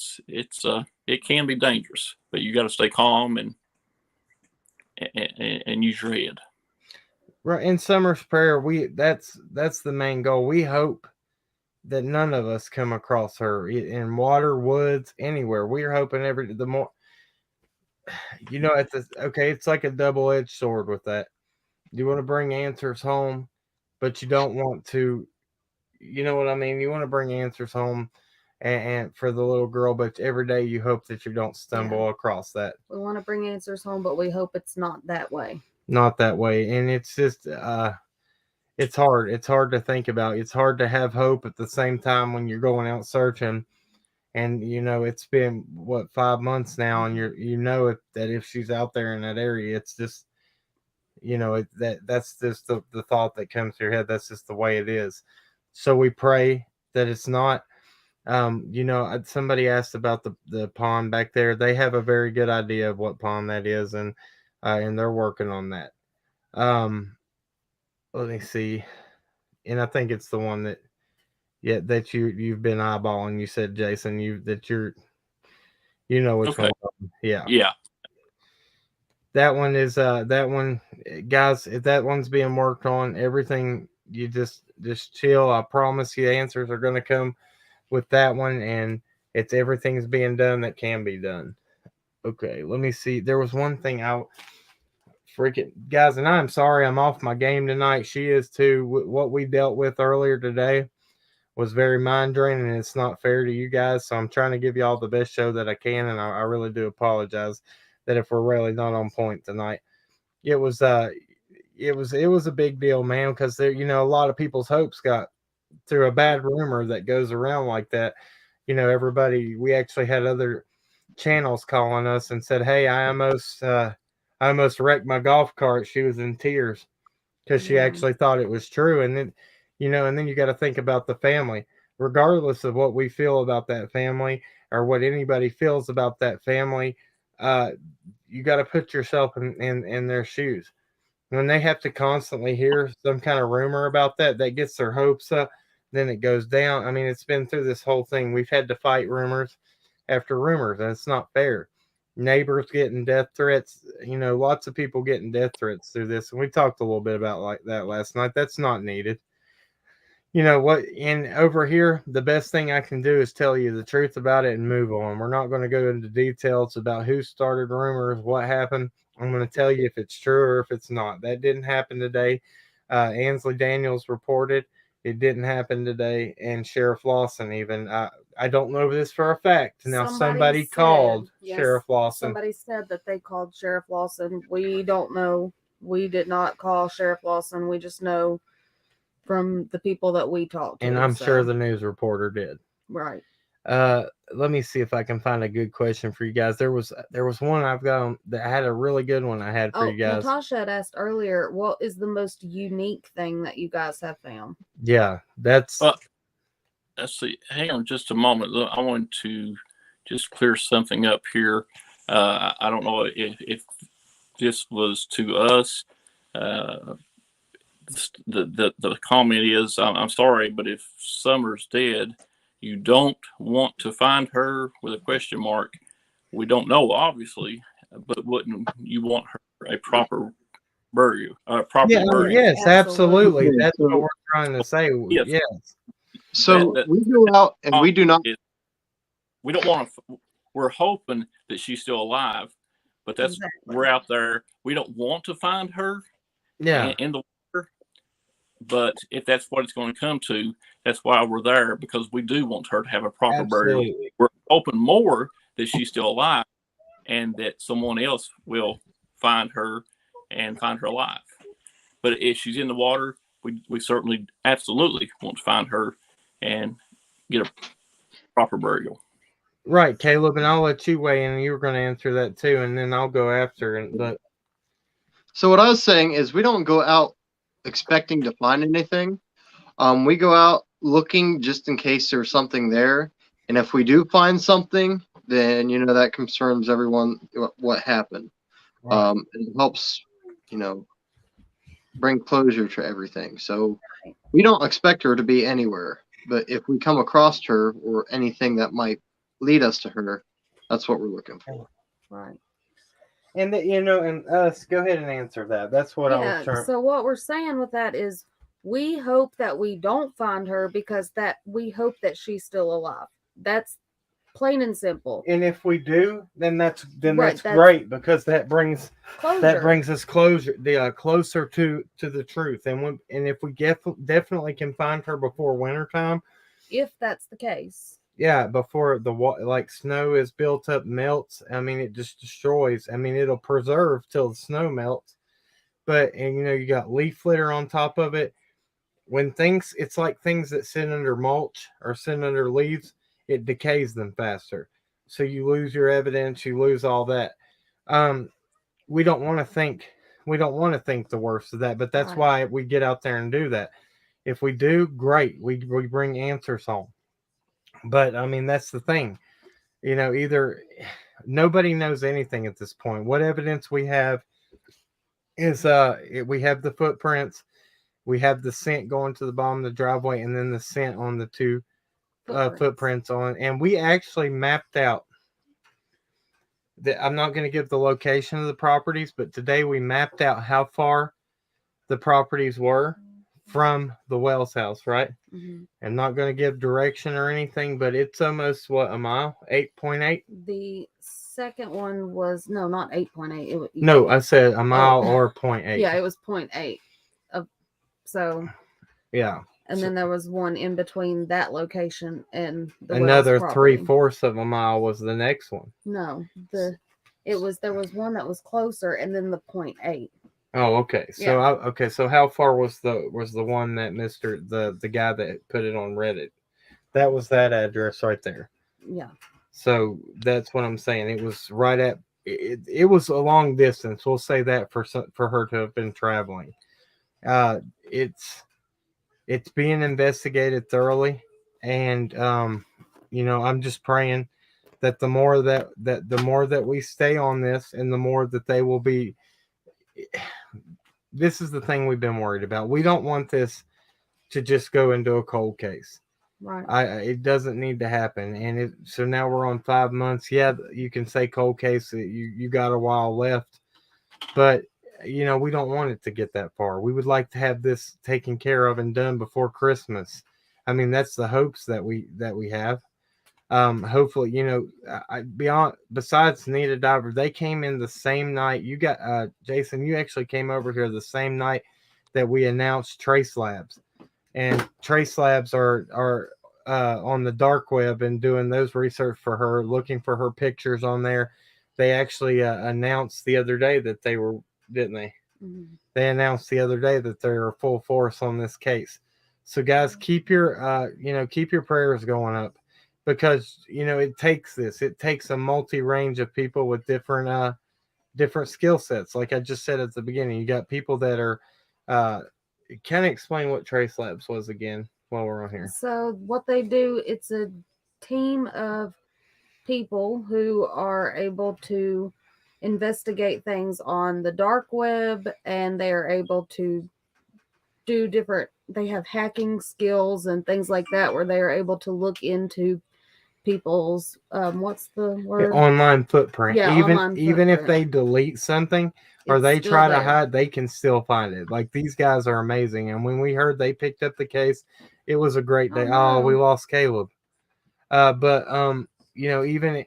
can be dangerous, but you got to stay calm and use your head. Right. In Summer's Prayer, that's the main goal. We hope that none of us come across her in water, woods, anywhere. We're hoping the more, it's like a double-edged sword with that. You want to bring answers home, but you don't want to, you know what I mean? You want to bring answers home and for the little girl, but every day you hope that you don't stumble across that. We want to bring answers home, but we hope it's not that way. Not that way. And it's just, it's hard. It's hard to think about. It's hard to have hope at the same time when you're going out searching. And it's been 5 months now, and that if she's out there in that area, it's just that's just the thought that comes to your head. That's just the way it is. So we pray that it's not. Somebody asked about the pond back there. They have a very good idea of what pond that is, and they're working on that. Let me see, and I think it's the one that you've been eyeballing. You said, Jason, which one. Yeah. That one is that one, guys. If that one's being worked on, everything, you just chill. I promise you, answers are going to come with that one, and everything's being done that can be done. Okay, let me see. There was one thing freaking guys, and I'm sorry I'm off my game tonight. She is too. What we dealt with earlier today was very mind draining, and it's not fair to you guys. So I'm trying to give you all the best show that I can, and I really do apologize that if we're really not on point tonight. It was a big deal, man, because there, a lot of people's hopes got through a bad rumor that goes around like that. Everybody, we actually had other channels calling us and said, "Hey, I almost wrecked my golf cart." She was in tears because she actually thought it was true. And then, and then you got to think about the family, regardless of what we feel about that family or what anybody feels about that family. You got to put yourself in their shoes. When they have to constantly hear some kind of rumor about that gets their hopes up, then it goes down. I mean, it's been through this whole thing. We've had to fight rumors after rumors, and it's not fair. Neighbors getting death threats, lots of people getting death threats through this. And we talked a little bit about like that last night. That's not needed. And over here, the best thing I can do is tell you the truth about it and move on. We're not going to go into details about who started rumors, what happened. I'm going to tell you if it's true or if it's not. That didn't happen today. Ansley Daniels reported it didn't happen today, and Sheriff Lawson even. I don't know this for a fact. Now, somebody called Sheriff Lawson. Somebody said that they called Sheriff Lawson. We don't know. We did not call Sheriff Lawson. We just know from the people that we talked to. And I'm sure the news reporter did. Right. Let me see if I can find a good question for you guys. There was one I've got that had a really good one I had for you guys. Natasha had asked earlier, what is the most unique thing that you guys have found? Yeah, that's. Let's see. Hang on just a moment. I want to just clear something up here. I don't know if this was to us. The comment is, I'm sorry, but if Summer's dead, you don't want to find her with a question mark. We don't know, obviously, but wouldn't you want her a proper burial? Burial. Yes, absolutely. That's what we're trying to say. Yes. So we go out and we do not. We don't want to. We're hoping that she's still alive, but we're out there. We don't want to find her. Yeah. In the water. But if that's what it's going to come to, that's why we're there, because we do want her to have a proper burial. We're hoping more that she's still alive and that someone else will find her and find her alive. But if she's in the water, we certainly absolutely want to find her and get a proper burial. Right, Caleb, and I'll let you weigh in. You were going to answer that too, and then I'll go after. So what I was saying is we don't go out expecting to find anything. We go out looking just in case there's something there. And if we do find something, then that confirms everyone what happened. Right. It helps, bring closure to everything. So we don't expect her to be anywhere, but if we come across her or anything that might lead us to her, that's what we're looking for. Right. And and us, go ahead and answer that. That's what I was Yeah. trying. So what we're saying with that is we hope that we don't find her because that we hope that she's still alive. That's plain and simple. And if we do, then that's Right, that's great, because that brings Closure. us closure, closer to the truth. And if we definitely can find her before wintertime, If that's the case. yeah, before like snow is built up, melts. I mean, it just destroys. I mean, it'll preserve till the snow melts. But you got leaf litter on top of it. When it's like things that sit under mulch or sit under leaves, it decays them faster. So you lose your evidence, you lose all that. We don't want to think the worst of that, but that's Right. why we get out there and do that. If we do, great. We bring answers home. But I mean, that's the thing. Either nobody knows anything at this point. What evidence we have is we have the footprints, we have the scent going to the bottom of the driveway, and then the scent on the two footprints on. And we actually mapped out I'm not going to give the location of the properties, but today we mapped out how far the properties were from the Wells house, right? Mm-hmm. I'm not going to give direction or anything, but it's almost a mile, 8.8. The second one was not 8.8. No, I said a mile or 0.8. Yeah, it was 0.8. So yeah. And then there was one in between that location and the another Wells property. 3/4 of a mile was the next one. No, there was one that was closer, and then the 0.8. Oh, okay. So so how far was the one that the guy that put it on Reddit? That was that address right there. Yeah. So that's what I'm saying. It was right at it was a long distance. We'll say that for her to have been traveling. It's being investigated thoroughly, and I'm just praying that the more that we stay on this, and the more that they will be. This is the thing we've been worried about. We don't want this to just go into a cold case. Right. It doesn't need to happen. And so now we're on 5 months. Yeah, you can say cold case. You got a while left, but we don't want it to get that far. We would like to have this taken care of and done before Christmas. I mean, that's the hopes that we have. Hopefully, besides Nita Diver, they came in the same night. You got Jason, you actually came over here the same night that we announced Trace Labs. And Trace Labs are on the dark web and doing those research for her, looking for her pictures on there. They actually announced the other day that they were, didn't they? Mm-hmm. They announced the other day that they were full force on this case. So guys, keep your prayers going up, because it takes a multi-range of people with different skill sets. Like I just said at the beginning, you got people that are can I explain what Trace Labs was again while we're on here? So what they do, it's a team of people who are able to investigate things on the dark web, and they are able to do they have hacking skills and things like that, where they are able to look into people's what's the word? Online footprint. Yeah, even if they delete something or they try to hide, they can still find it. Like, these guys are amazing. And when we heard they picked up the case, it was a great day. Oh, we lost Caleb. But even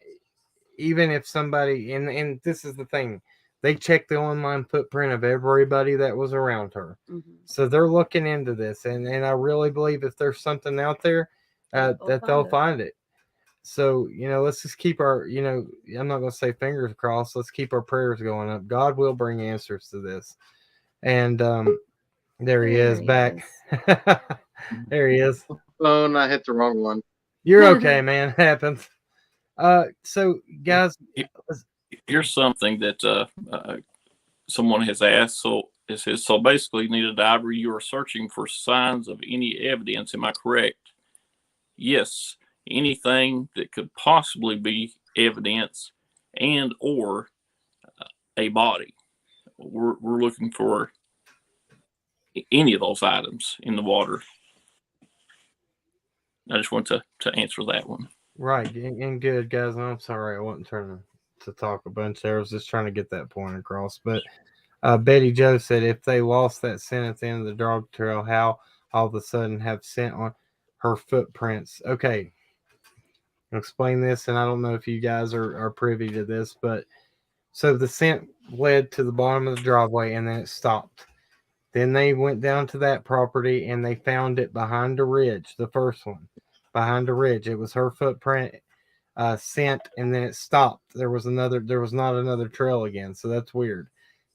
if somebody, and this is the thing, they checked the online footprint of everybody that was around her. Mm-hmm. So they're looking into this, and I really believe if there's something out there, they'll find it. So, let's just keep our, I'm not going to say fingers crossed. Let's keep our prayers going up. God will bring answers to this. And there he is back. There he is. Oh, and I hit the wrong one. You're okay, man. It happens. So, guys, here's something that someone has asked. So It says, so basically, need a diver, you are searching for signs of any evidence. Am I correct? Yes. Anything that could possibly be evidence and or a body. We're looking for any of those items in the water. I just want to answer that one. Right, and good, guys. I'm sorry I wasn't trying to talk a bunch there. I was just trying to get that point across. But Betty Joe said if they lost that scent at the end of the dog trail, how all of a sudden have scent on her footprints? Okay, I'll explain this, and I don't know if you guys are privy to this, but so the scent led to the bottom of the driveway, and then it stopped. Then they went down to that property, and they found it behind a ridge, the first one, behind a ridge. It was her footprint scent, and then it stopped. There was not another trail again, so that's weird.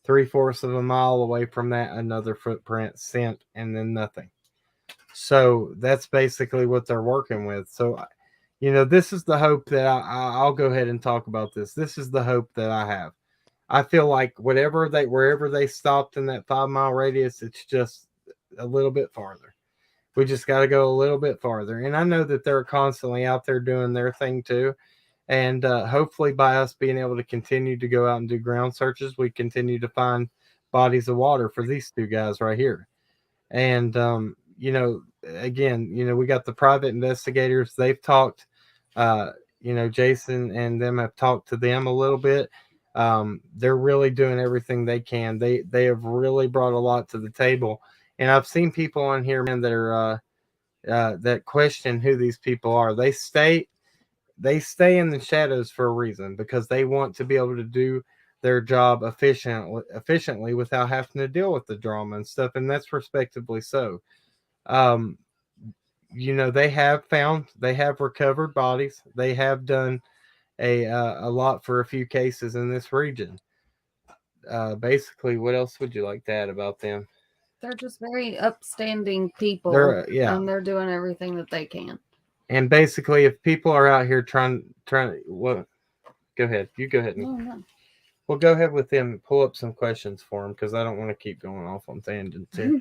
3/4 of a mile away from that, another footprint scent, and then nothing. So that's basically what they're working with. So, this is the hope that I'll go ahead and talk about this. This is the hope that I have. I feel like wherever they stopped in that 5-mile radius, it's just a little bit farther. We just got to go a little bit farther. And I know that they're constantly out there doing their thing too. And hopefully by us being able to continue to go out and do ground searches, we continue to find bodies of water for these two guys right here. And, again, we got the private investigators. They've talked, Jason and them have talked to them a little bit. They're really doing everything they can. They have really brought a lot to the table. And I've seen people on here, man, that are that question who these people are. They stay in the shadows for a reason, because they want to be able to do their job efficiently without having to deal with the drama and stuff. And that's respectably so. They have recovered bodies. They have done a lot for a few cases in this region. Basically, what else would you like to add about them? They're just very upstanding people. And they're doing everything that they can. And basically, if people are out here trying, what? Go ahead. You go ahead. No. Well, go ahead with them. Pull up some questions for them, because I don't want to keep going off on tangents here.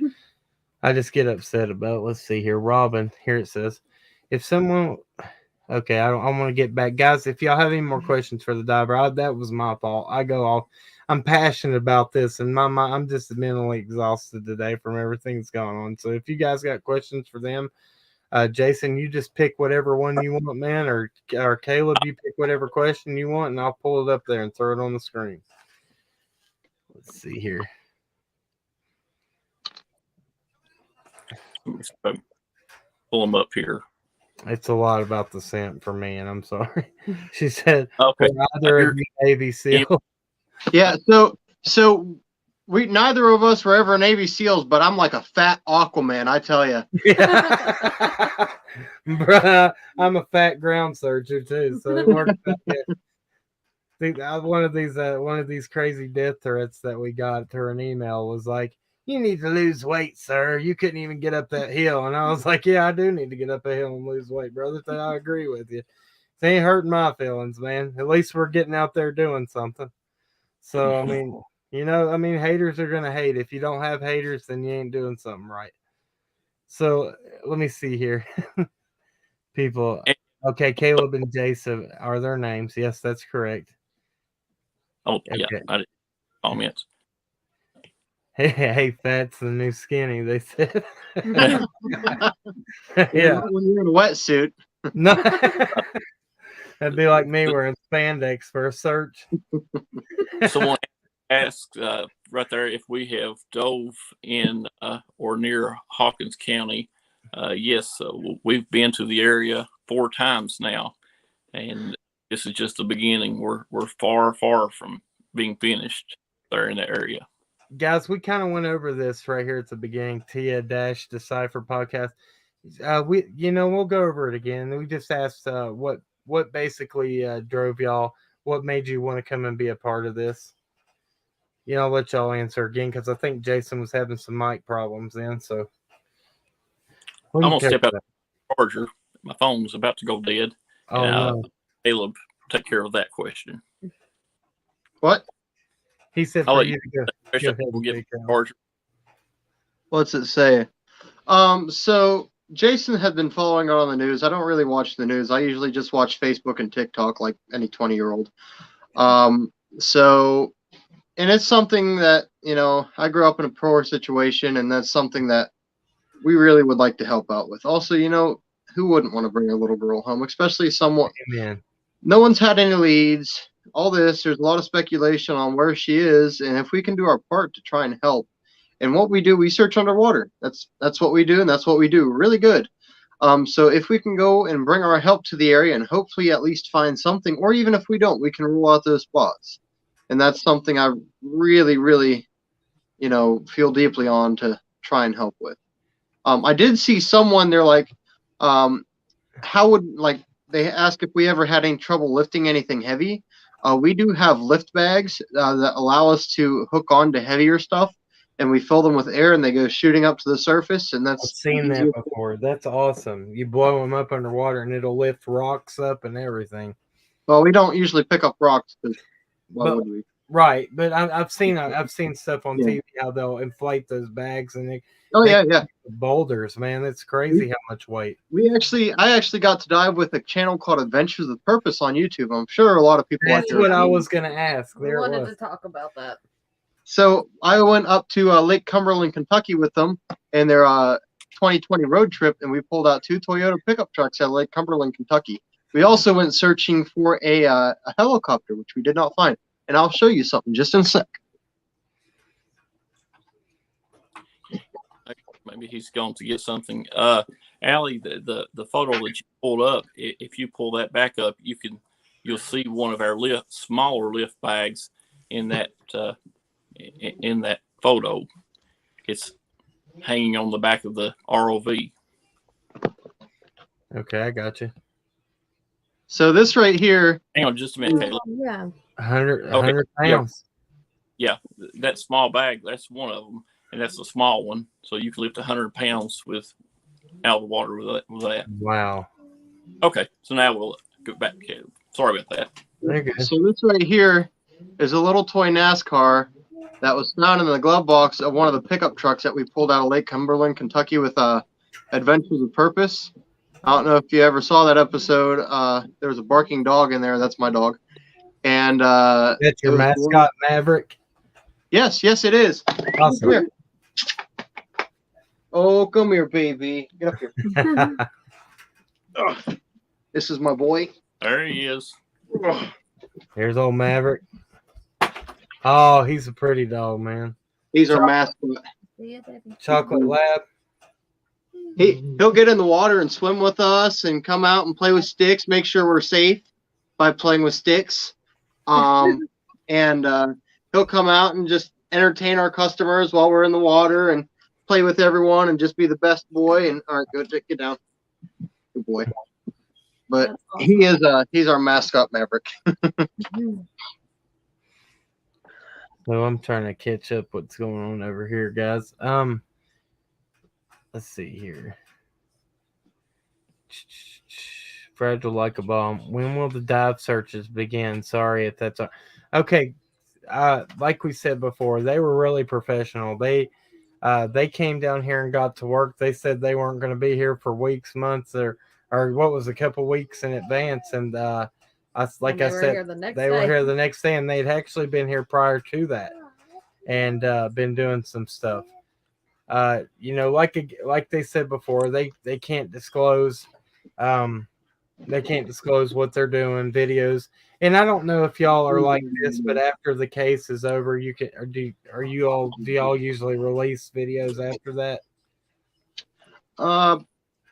I just get upset about. Let's see here, Robin. Here it says, if someone. Okay, I want to get back, guys. If y'all have any more questions for the diver, that was my fault. I go off. I'm passionate about this, and I'm just mentally exhausted today from everything that's going on. So if you guys got questions for them, Jason, you just pick whatever one you want, man, or Caleb, you pick whatever question you want, and I'll pull it up there and throw it on the screen. Let's see here. Pull them up here. It's a lot about the scent for me, and I'm sorry. She said, okay, either of you Navy SEAL. Yeah, so we neither of us were ever Navy SEALs, but I'm like a fat Aquaman, I tell you. Yeah. Bruh, I'm a fat ground searcher too, so it works out. Yeah. One of these crazy death threats that we got through an email was like, "You need to lose weight, sir. You couldn't even get up that hill." And I was like, "Yeah, I do need to get up a hill and lose weight, brother. So I agree with you. It ain't hurting my feelings, man. At least we're getting out there doing something." So, I mean, haters are going to hate. If you don't have haters, then you ain't doing something right. So, let me see here. People. Okay, Caleb and Jason are their names. Yes, that's correct. Oh, okay. Yeah. I did comments. Hey, fat's the new skinny, they said. Yeah. When you're in a wetsuit. No. That'd be like me wearing spandex for a search. Someone asked right there if we have dove in or near Hawkins County. Yes, we've been to the area 4 times now, and this is just the beginning. We're far from being finished there in the area. Guys, we kind of went over this right here at the beginning. Tia-Decipher podcast. We'll go over it again. We just asked what basically drove y'all. What made you want to come and be a part of this? I'll let y'all answer again, because I think Jason was having some mic problems then. So I'm gonna step out the charger. My phone's about to go dead. Oh, no. Caleb, take care of that question. What? He said I'll for let you to go. Especially ahead, people get Big Al. charged. What's it say? So Jason had been following it on the news. I don't really watch the news. I usually just watch Facebook and TikTok like any 20-year-old. So, and it's something that, I grew up in a poor situation, and that's something that we really would like to help out with. Also, who wouldn't want to bring a little girl home, especially someone, Amen. no one's had any leads, all this, there's a lot of speculation on where she is, and if we can do our part to try and help. And what we do, we search underwater. That's what we do, and that's what we do really good. So if we can go and bring our help to the area and hopefully at least find something, or even if we don't, we can rule out those spots. And that's something I really, really, feel deeply on to try and help with. I did see someone, they're like, how would, like, they ask if we ever had any trouble lifting anything heavy. We do have lift bags that allow us to hook on to heavier stuff, and we fill them with air, and they go shooting up to the surface, and I've that's seen that before. That's awesome. You blow them up underwater, and it'll lift rocks up and everything. Well, we don't usually pick up rocks because why would we? Right, but I've seen stuff on Yeah. TV how they'll inflate those bags and they Yeah. boulders, man. It's crazy how much weight. I actually got to dive with a channel called Adventures with Purpose on YouTube. I'm sure a lot of people That's out there. what I was gonna ask. We There it wanted was. to talk about that. So I went up to Lake Cumberland, Kentucky with them and their 2020 road trip, and we pulled out 2 Toyota pickup trucks at Lake Cumberland, Kentucky. We also went searching for a helicopter, which we did not find. And I'll show you something just in a sec. Maybe he's going to get something. Alli, the photo that you pulled up, if you pull that back up, you'll see one of our smaller lift bags in that photo. It's hanging on the back of the ROV. Okay, I got you. So this right here. Hang on just a minute, Caleb. Yeah. 100 pounds. Yeah, that small bag, that's one of them, and that's a small one. So you can lift 100 pounds out of the water with that. Wow. Okay, so now we'll go back to Caleb. Sorry about that. Okay. So this right here is a little toy NASCAR that was found in the glove box of one of the pickup trucks that we pulled out of Lake Cumberland, Kentucky with Adventures with Purpose. I don't know if you ever saw that episode. There was a barking dog in there. That's my dog. And that's your mascot, Maverick? Yes, it is. Awesome. Come here. Oh, come here, baby. Get up here. This is my boy. There he is. Here's old Maverick. Oh, he's a pretty dog, man. He's our mascot. Chocolate Lab. He'll get in the water and swim with us and come out and play with sticks, make sure we're safe by playing with sticks. And he'll come out and just entertain our customers while we're in the water and play with everyone and just be the best boy. And all right, go get down. Good boy. But awesome. He's our mascot, Maverick. So I'm trying to catch up what's going on over here, guys. Let's see here. Fragile like a bomb. When will the dive searches begin? Sorry if that's okay. Like we said before, they were really professional. They came down here and got to work. They said they weren't going to be here for weeks, months, or what was a couple weeks in advance. And they were here the next day, and they'd actually been here prior to that, and been doing some stuff. Like they said before, they can't disclose. They can't disclose what they're doing, videos. And I don't know if y'all are like this, but after the case is over, you can. Do y'all usually release videos after that?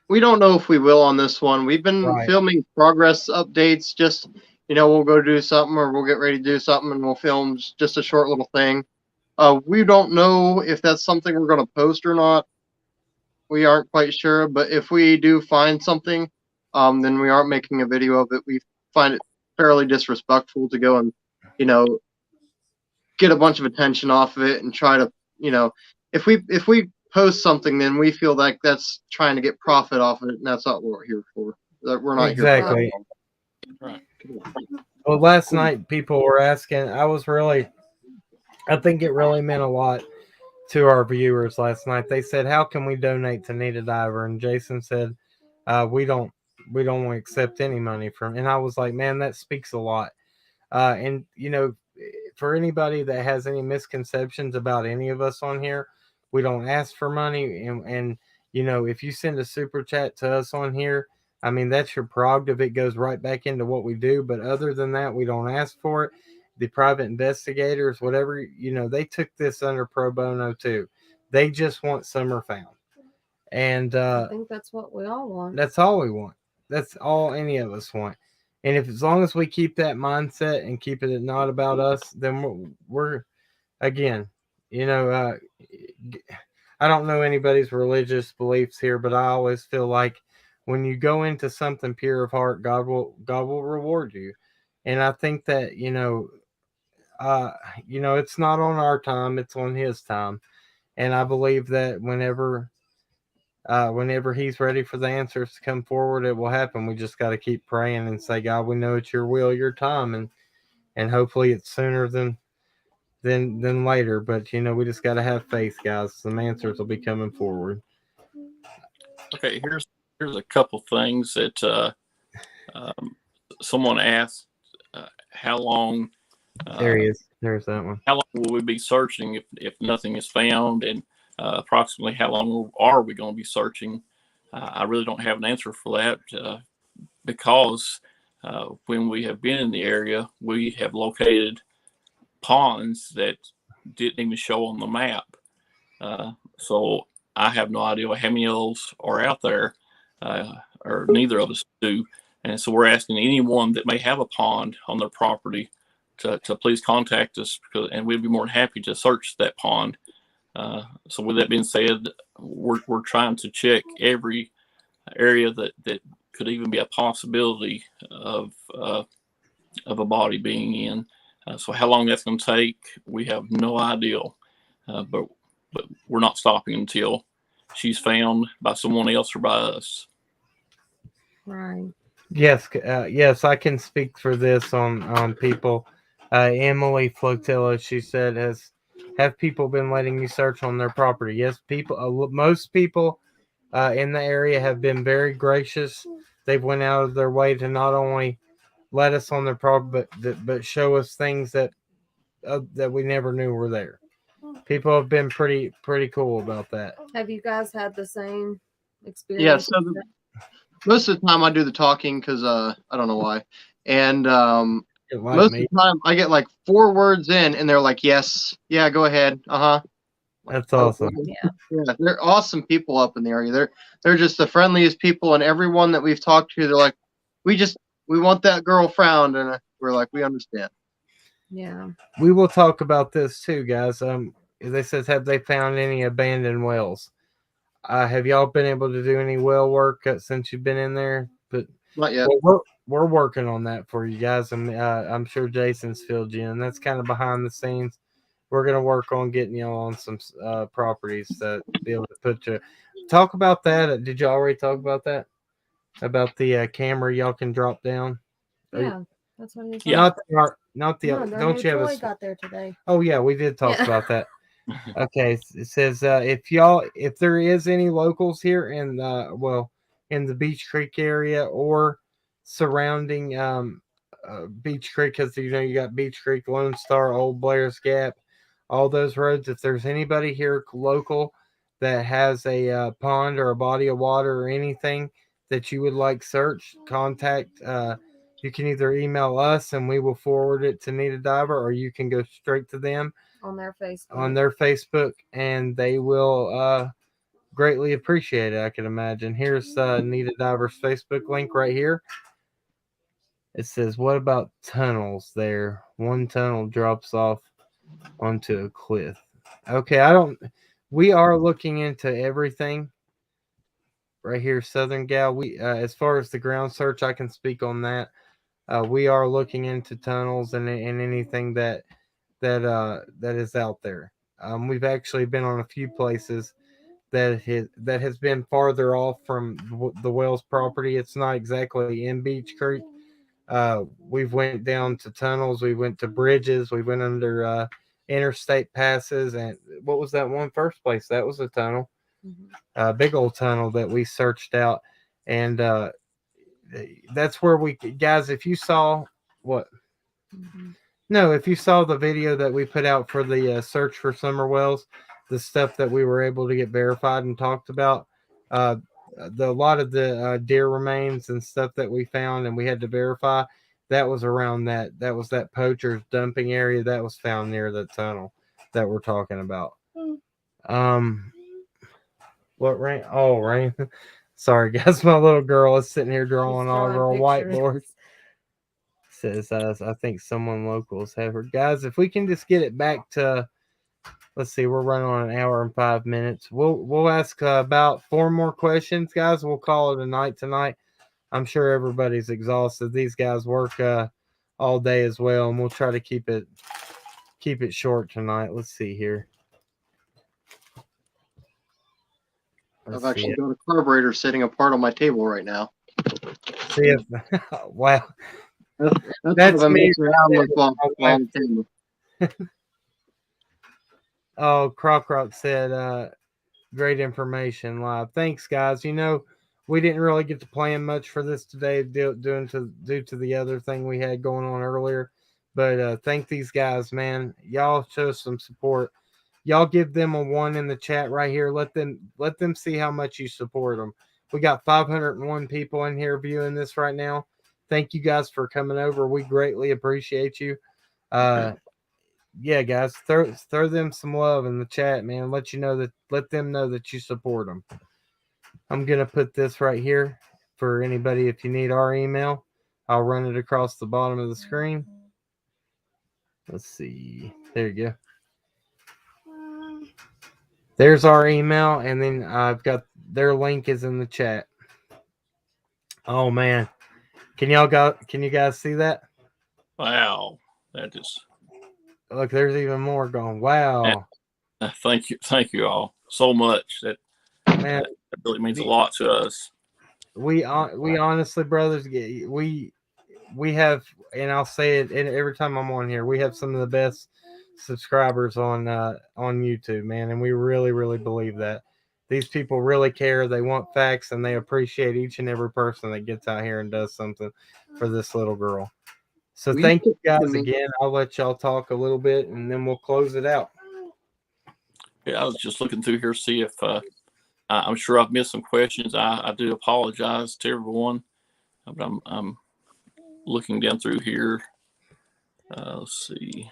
We don't know if we will on this one. We've been filming progress updates. Just we'll go do something, or we'll get ready to do something, and we'll film just a short little thing. We don't know if that's something we're going to post or not. We aren't quite sure, but if we do find something, then we aren't making a video of it. We find it fairly disrespectful to go and, get a bunch of attention off of it and try to, if we post something, then we feel like that's trying to get profit off of it, and that's not what we're here for. We're not exactly. Here for Well, last night people were asking. I was really I think it really meant a lot to our viewers last night. They said, "How can we donate to Need a Diver?" And Jason said, "We don't want to accept any money from." And I was like, "Man, that speaks a lot." And for anybody that has any misconceptions about any of us on here, we don't ask for money. And if you send a super chat to us on here, I mean, that's your prerogative. It goes right back into what we do. But other than that, we don't ask for it. The private investigators, whatever, they took this under pro bono too. They just want Summer found. And I think that's what we all want. that's all we want. That's all any of us want. And if as long as we keep that mindset and keep it not about us, then we're again, I don't know anybody's religious beliefs here, but I always feel like when you go into something pure of heart, God will reward you. And I think that it's not on our time; it's on His time. And I believe that whenever He's ready for the answers to come forward, it will happen. We just got to keep praying and say, God, we know it's Your will, Your time, and hopefully it's sooner than later. But we just got to have faith, guys. Some answers will be coming forward. Okay, here's a couple things that someone asked. How long? There he is. There's that one. How long will we be searching if nothing is found, and approximately how long are we going to be searching? I really don't have an answer for that because when we have been in the area, we have located ponds that didn't even show on the map. So I have no idea how many of those are out there, or neither of us do. And so we're asking anyone that may have a pond on their property to please contact us, and we'd be more than happy to search that pond. So with that being said, we're trying to check every area that could even be a possibility of a body being in. So how long that's going to take, we have no idea. But we're not stopping until she's found by someone else or by us. Right. Yes, I can speak for this on people. Emily Flotilla, she said, have people been letting you search on their property? Yes, most people in the area have been very gracious. They've went out of their way to not only let us on their property, but show us things that we never knew were there. People have been pretty cool about that. Have you guys had the same Yeah, experience? so most of the time I do the talking because I don't know why. And most of the time I get like 4 words in and they're like, yes, yeah, go ahead. That's awesome. Yeah, they're awesome people up in the area. They're just the friendliest people, and everyone that we've talked to, they're like, we want that girl found, and we're like, we understand. Yeah. We will talk about this too, guys. They says, have they found any abandoned wells? Have y'all been able to do any well work since you've been in there? But not yet. Well, we're working on that for you guys. I'm sure Jason's filled you in. That's kind of behind the scenes. We're gonna work on getting you on some properties to be able to put you. Talk about that. Did you already talk about that? About the camera y'all can drop down? Yeah, that's what he was. Yeah. Not the. No, Don't you have toy a? got there today. Oh yeah, we did talk about that. Okay, it says if there is any locals here in in the Beach Creek area or surrounding Beach Creek, because you got Beach Creek, Lone Star, Old Blair's Gap, all those roads. If there's anybody here local that has a pond or a body of water or anything that you would like search, contact. You can either email us and we will forward it to Need a Diver, or you can go straight to them On their Facebook, and they will greatly appreciate it. I can imagine. Here's Need a Diver's Facebook link right here. It says, "What about tunnels there? One tunnel drops off onto a cliff." Okay, we are looking into everything right here, Southern Gal. We as far as the ground search, I can speak on that. We are looking into tunnels and anything that is out there. We've actually been on a few places that has been farther off from the Wells property. It's not exactly in Beach Creek. We've went down to tunnels. We went to bridges. We went under interstate passes, and what was that one first place? That was a tunnel, Mhm. a big old tunnel that we searched out, and that's where we guys. If you saw what. Mhm. No, if you saw the video that we put out for the search for summer wells, the stuff that we were able to get verified and talked about, uh, a lot of the deer remains and stuff that we found and we had to verify, that was around that was that poacher's dumping area that was found near the tunnel that we're talking about. Um, what rain? Oh, rain. Sorry, guys, my little girl is sitting here drawing He's all over a drawing pictures. whiteboard. Says I think someone locals have her. Guys, if we can just get it back to, let's see, we're running on an hour and 5 minutes. We'll ask about 4 more questions, guys. We'll call it a night tonight. I'm sure everybody's exhausted. These guys work all day as well, and we'll try to keep it short tonight. Let's see here. I've actually got a carburetor sitting apart on my table right now. See if wow. That's what I'm messing around with while on the table. Oh, Croc said, great information live. Thanks, guys. You know, we didn't really get to plan much for this today due to the other thing we had going on earlier. But thank these guys, man. Y'all show some support. Y'all give them a 1 in the chat right here. Let them see how much you support them. We got 501 people in here viewing this right now. Thank you guys for coming over. We greatly appreciate you. Yeah, guys, throw them some love in the chat, man. Let them know that you support them. I'm gonna put this right here for anybody if you need our email. I'll run it across the bottom of the screen. Let's see. There you go. There's our email, and then I've got their link is in the chat. Oh man, can you guys see that? Wow, that is. Look, there's even more going. Wow. Thank you all so much. That really means a lot to us. We honestly, brothers, we have, and I'll say it every time I'm on here. We have some of the best subscribers on YouTube, man, and we really, really believe that these people really care. They want facts, and they appreciate each and every person that gets out here and does something for this little girl. So thank you guys again. I'll let y'all talk a little bit, and then we'll close it out. Yeah, I was just looking through here to see if I'm sure I've missed some questions. I do apologize to everyone, but I'm looking down through here. Let's see.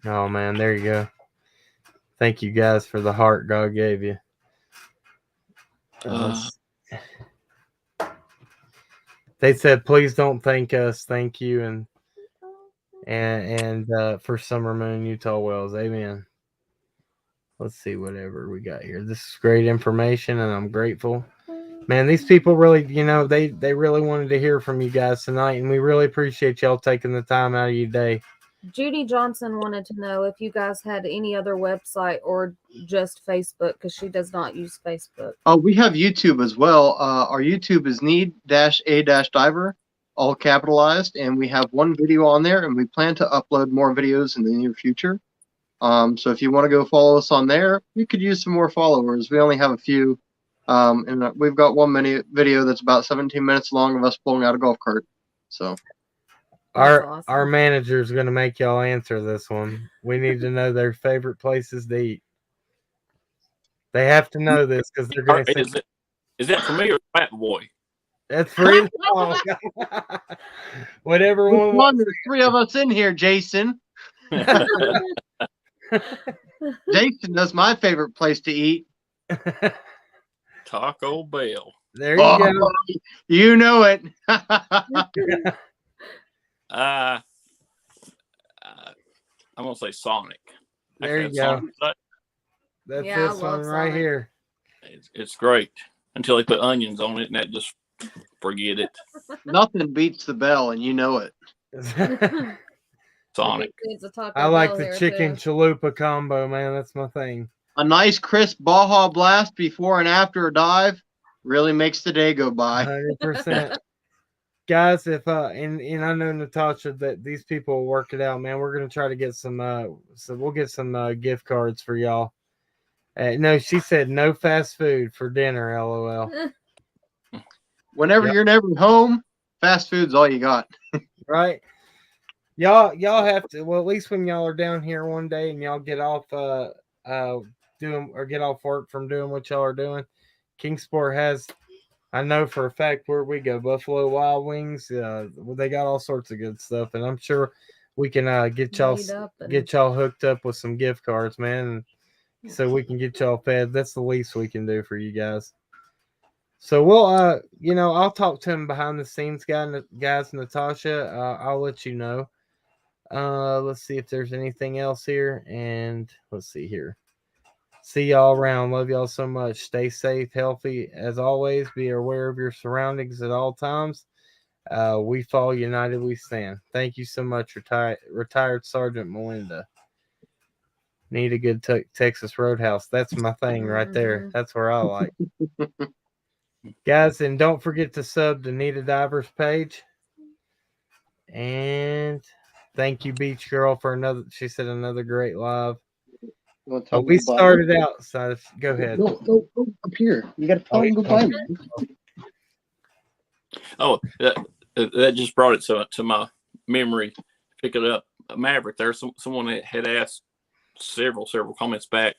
Oh man, there you go. Thank you guys for the heart God gave you. They said, please don't thank us. Thank you. And for Summer Moon Utah Wells. Amen. Let's see whatever we got here. This is great information, and I'm grateful. Man, these people really, they really wanted to hear from you guys tonight, and we really appreciate y'all taking the time out of your day. Judy Johnson wanted to know if you guys had any other website or just Facebook, because she does not use Facebook. Oh, we have YouTube as well. Our YouTube is need-a-diver, all capitalized, and we have one video on there, and we plan to upload more videos in the near future. So if you want to go follow us on there, we could use some more followers. We only have a few, and we've got one video that's about 17 minutes long of us pulling out a golf cart. So. Our manager is going to make y'all answer this one. We need to know their favorite places to eat. They have to know this because they're going to say, is that for me or Fat Boy? That's for you. Oh, whatever one. There's 3 of us in here, Jason. Jason knows my favorite place to eat. Taco Bell. There you go. You know it. I'm gonna say Sonic. There you go. That's this one right here. It's great until they put onions on it, and that just forget it. Nothing beats the bell, and you know it. Sonic. I like the chicken chalupa combo, man. That's my thing. A nice crisp Baja Blast before and after a dive really makes the day go by. 100%. guys, if and I know Natasha that these people will work it out, man. We're gonna try to get some so we'll get some gift cards for y'all. No, she said no fast food for dinner. LOL. Whenever Yep. you're never home, fast food's all you got. Right. Y'all have to, well, at least when y'all are down here one day and y'all get off doing or get off work from doing what y'all are doing. Kingsport has, I know for a fact, where we go, Buffalo Wild Wings. Well, they got all sorts of good stuff, and I'm sure we can get y'all hooked up with some gift cards, man, so we can get y'all fed. That's the least we can do for you guys. So we'll I'll talk to him behind the scenes, guys. Natasha, I'll let you know. Let's see if there's anything else here, and let's see here. See y'all around. Love y'all so much. Stay safe, healthy as always. Be aware of your surroundings at all times. We fall united, we stand. Thank you so much, retired Sergeant Melinda. Need a good Texas Roadhouse. That's my thing right there. That's where I like. Guys, and don't forget to sub to Nita Divers page. And thank you, Beach Girl, for another. She said another great live. We started out. So go ahead. Go up here. You got to tell them goodbye. Oh, that just brought it to my memory. Pick it up, Maverick. There's someone that had asked several comments back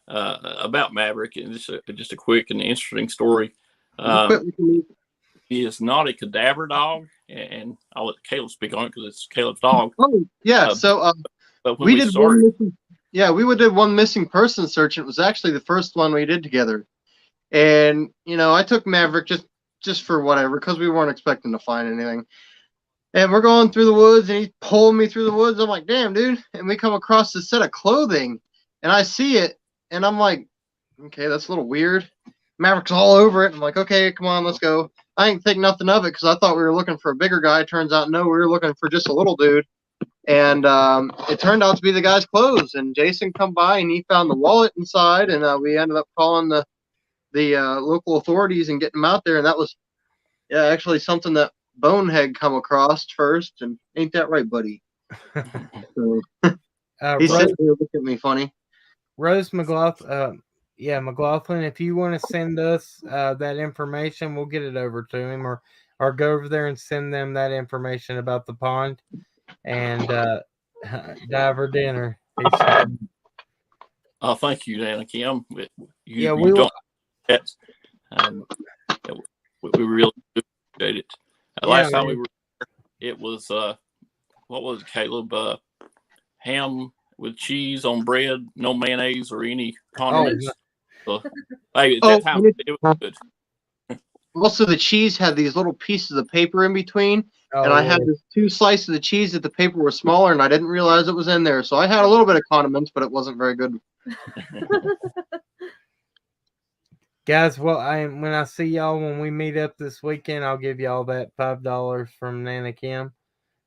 about Maverick, and just a quick and interesting story. He is not a cadaver dog, and I'll let Caleb speak on it because it's Caleb's dog. Oh yeah, but when we did one missing person search. And it was actually the first one we did together, and I took Maverick just for whatever because we weren't expecting to find anything. And we're going through the woods, and he's pulling me through the woods. I'm like, damn, dude. And we come across this set of clothing, and I see it, and I'm like, okay, that's a little weird. Maverick's all over it. I'm like, okay, come on, let's go. I didn't think nothing of it because I thought we were looking for a bigger guy. Turns out, no, we were looking for just a little dude. And it turned out to be the guy's clothes. And Jason come by, and he found the wallet inside, and we ended up calling the local authorities and getting him out there. And that was, actually something that Bonehead come across first. And ain't that right, buddy? So, he said he looked at me funny. Rose McLaughlin, McLaughlin, if you want to send us that information, we'll get it over to him, or go over there and send them that information about the pond and diver dinner. Oh, thank you, Dana Kim. We will. We really appreciate it. Last time we were there, it was what was it, Caleb? Ham with cheese on bread, no mayonnaise or any condiments. Hey, at that time it was good. Also, the cheese had these little pieces of paper in between, and I had this 2 slices of the cheese that the paper were smaller, and I didn't realize it was in there. So I had a little bit of condiments, but it wasn't very good. Guys, well, when I see y'all when we meet up this weekend, I'll give y'all that $5 from Nana Kim,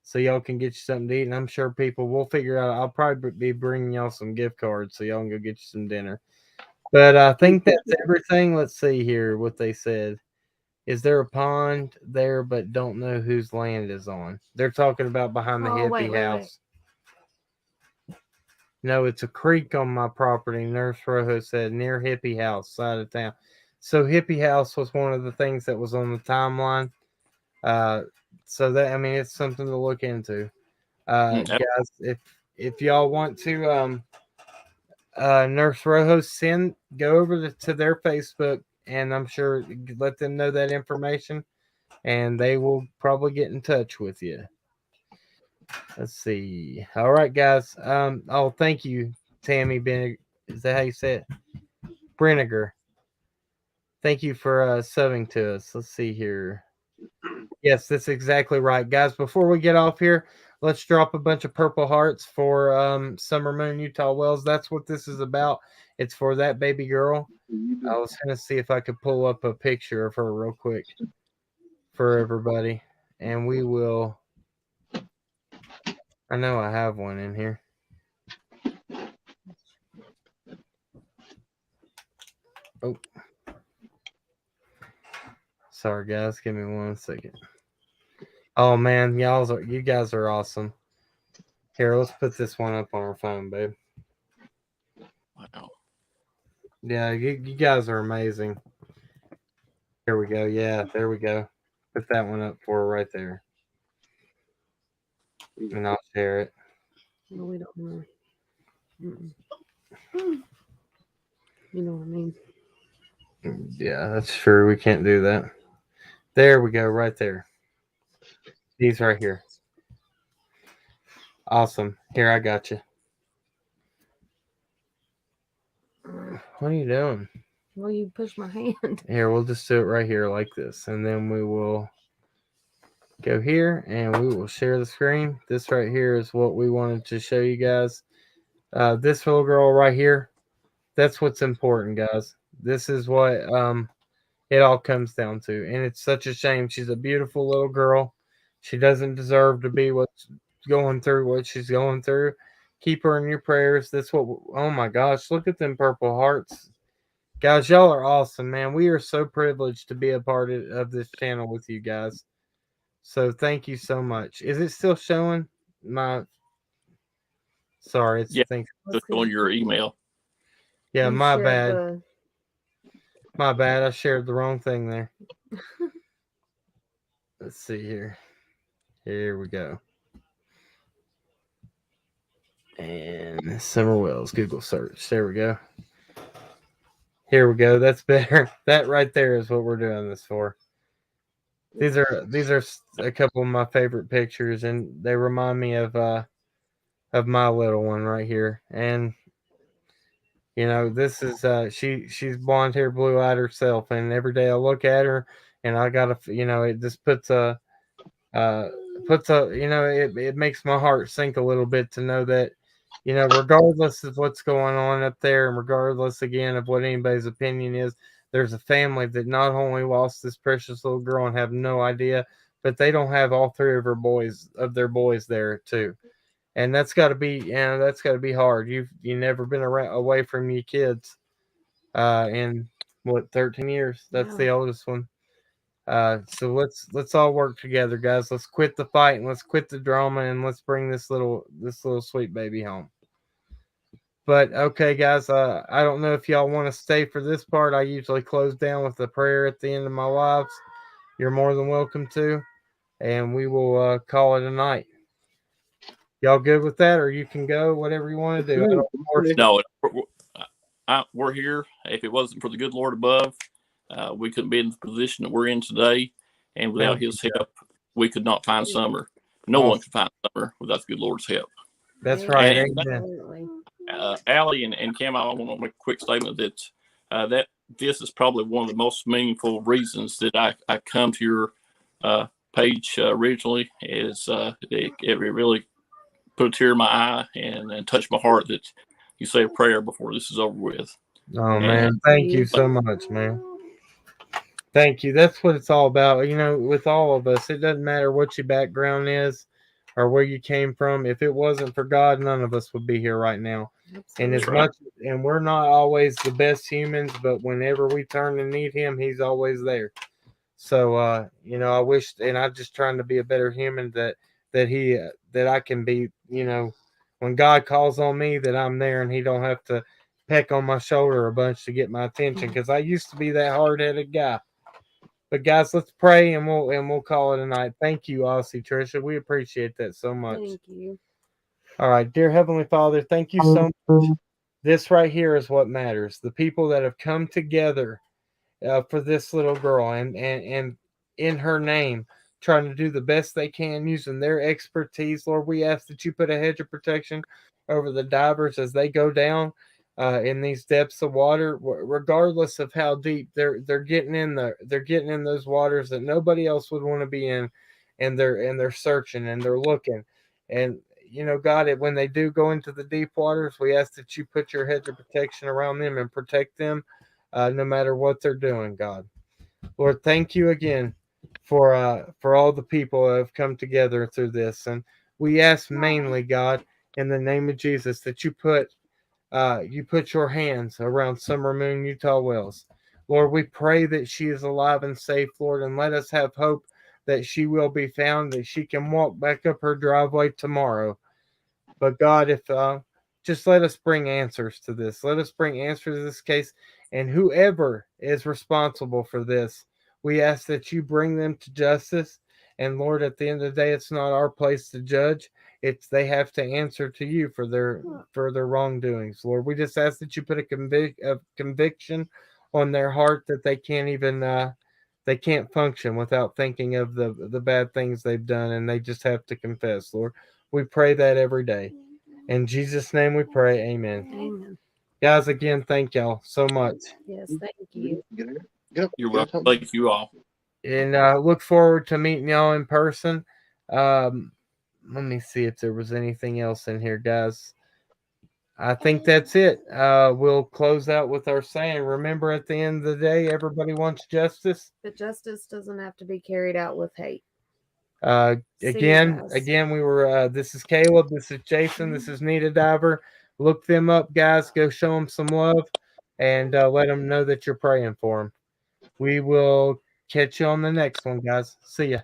so y'all can get you something to eat. And I'm sure people will figure out. I'll probably be bringing y'all some gift cards, so y'all can go get you some dinner. But I think that's everything. Let's see here what they said. Is there a pond there, but don't know whose land is on? They're talking about behind the hippie house. Wait. No, it's a creek on my property. Nurse Rojo said near hippie house, side of town. So hippie house was one of the things that was on the timeline. So that, I mean, it's something to look into. Guys, if y'all want to, Nurse Rojo, go over to their Facebook, and I'm sure let them know that information, and they will probably get in touch with you. Let's see. All right, guys. Thank you, Tammy Benniger. Is that how you say it? Brenniger. Thank you for subbing to us. Let's see here. Yes, that's exactly right, guys. Before we get off here, let's drop a bunch of purple hearts for Summer Moon Utah Wells. That's what this is about. It's for that baby girl. I was going to see if I could pull up a picture of her real quick for everybody. And we will. I know I have one in here. Oh. Sorry, guys. Give me 1 second. Oh man, you guys are awesome. Here, let's put this one up on our phone, babe. Wow. Yeah, you guys are amazing. Here we go. Yeah, there we go. Put that one up for her right there. And I'll share it. No, we don't know. Mm-mm. You know what I mean? Yeah, that's true. We can't do that. There we go, right there. He's right here. Awesome. Here, I got you. What are you doing? Well, you push my hand. Here, we'll just do it right here like this. And then we will go here and we will share the screen. This right here is what we wanted to show you guys. This little girl right here, that's what's important, guys. This is what it all comes down to. And it's such a shame. She's a beautiful little girl. She doesn't deserve to be what's going through what she's going through. Keep her in your prayers. That's what, oh my gosh, look at them purple hearts. Guys, y'all are awesome, man. We are so privileged to be a part of this channel with you guys. So thank you so much. Is it still showing? Sorry, it's Yeah. thanks. Just on your email. Yeah, You my shared bad. the- My bad. I shared the wrong thing there. Let's see here. Here we go. And Summer Wells, Google search. There we go. Here we go. That's better. That right there is what we're doing this for. These are a couple of my favorite pictures, and they remind me of my little one right here. And you know, this is she's blonde hair, blue eyed herself, and every day I look at her, and I gotta, you know, it just puts a you know, it makes my heart sink a little bit to know that, you know, regardless of what's going on up there, and regardless again of what anybody's opinion is, there's a family that not only lost this precious little girl and have no idea, but they don't have all three of their boys there too. And that's got to be, you know, that's got to be hard. You never been away from your kids in what, 13 years. That's the Yeah. oldest one. So let's all work together, guys. Let's quit the fight and let's quit the drama and let's bring this little sweet baby home. But okay, guys, I don't know if y'all want to stay for this part. I usually close down with a prayer at the end of my lives. You're more than welcome to, and we will call it a night. Y'all good with that, or you can go whatever you want to do. I don't force you. No, we're here. If it wasn't for the good Lord above, we couldn't be in the position that we're in today. And without His help, we could not find Summer. No one could find Summer without the good Lord's help. That's right. And, Absolutely. Alli and Cam, I want to make a quick statement that this is probably one of the most meaningful reasons that I come to your page originally. Is it really put a tear in my eye and touched my heart that you say a prayer before this is over with. Oh man, thank you so much, man. Thank you. That's what it's all about. You know, with all of us, it doesn't matter what your background is or where you came from. If it wasn't for God, none of us would be here right now. Absolutely. And as much, and we're not always the best humans, but whenever we turn and need Him, He's always there. So, you know, I wish, and I'm just trying to be a better human that I can be. You know, when God calls on me, that I'm there, and He don't have to peck on my shoulder a bunch to get my attention, because I used to be that hard-headed guy. But guys, let's pray and we'll call it a night. Thank you, Aussie Trisha. We appreciate that so much. Thank you. All right, dear Heavenly Father, thank you so much. This right here is what matters. The people that have come together for this little girl and in her name, trying to do the best they can using their expertise. Lord, we ask that you put a hedge of protection over the divers as they go down in these depths of water, regardless of how deep they're getting in they're getting in those waters that nobody else would want to be in, and they're searching and they're looking. And you know, God, when they do go into the deep waters, we ask that you put your hedge of protection around them and protect them no matter what they're doing, God. Lord, thank you again for all the people that have come together through this. And we ask mainly, God, in the name of Jesus, that you put your hands around Summer Moon Utah Wells. Lord, we pray that she is alive and safe, Lord, and let us have hope that she will be found, that she can walk back up her driveway tomorrow. But God, if just let us bring answers to this. Let us bring answers to this case. And whoever is responsible for this, we ask that you bring them to justice. And Lord, at the end of the day, it's not our place to judge. It's they have to answer to you for their wrongdoings. Lord, we just ask that you put a conviction on their heart that they can't even they can't function without thinking of the bad things they've done, and they just have to confess. Lord, we pray that every day. In Jesus' name we pray. Amen. Amen. Guys, again, thank y'all so much. Yes, thank you. Get up. You're Get up, welcome. Tom. Thank you all. And look forward to meeting y'all in person. Let me see if there was anything else in here, guys. I think that's it. We'll close out with our saying. Remember, at the end of the day, everybody wants justice. But justice doesn't have to be carried out with hate. See you Again, guys. we were. This is Caleb. This is Jason. This is Nita Diver. Look them up, guys. Go show them some love, and let them know that you're praying for them. We will catch you on the next one, guys. See ya.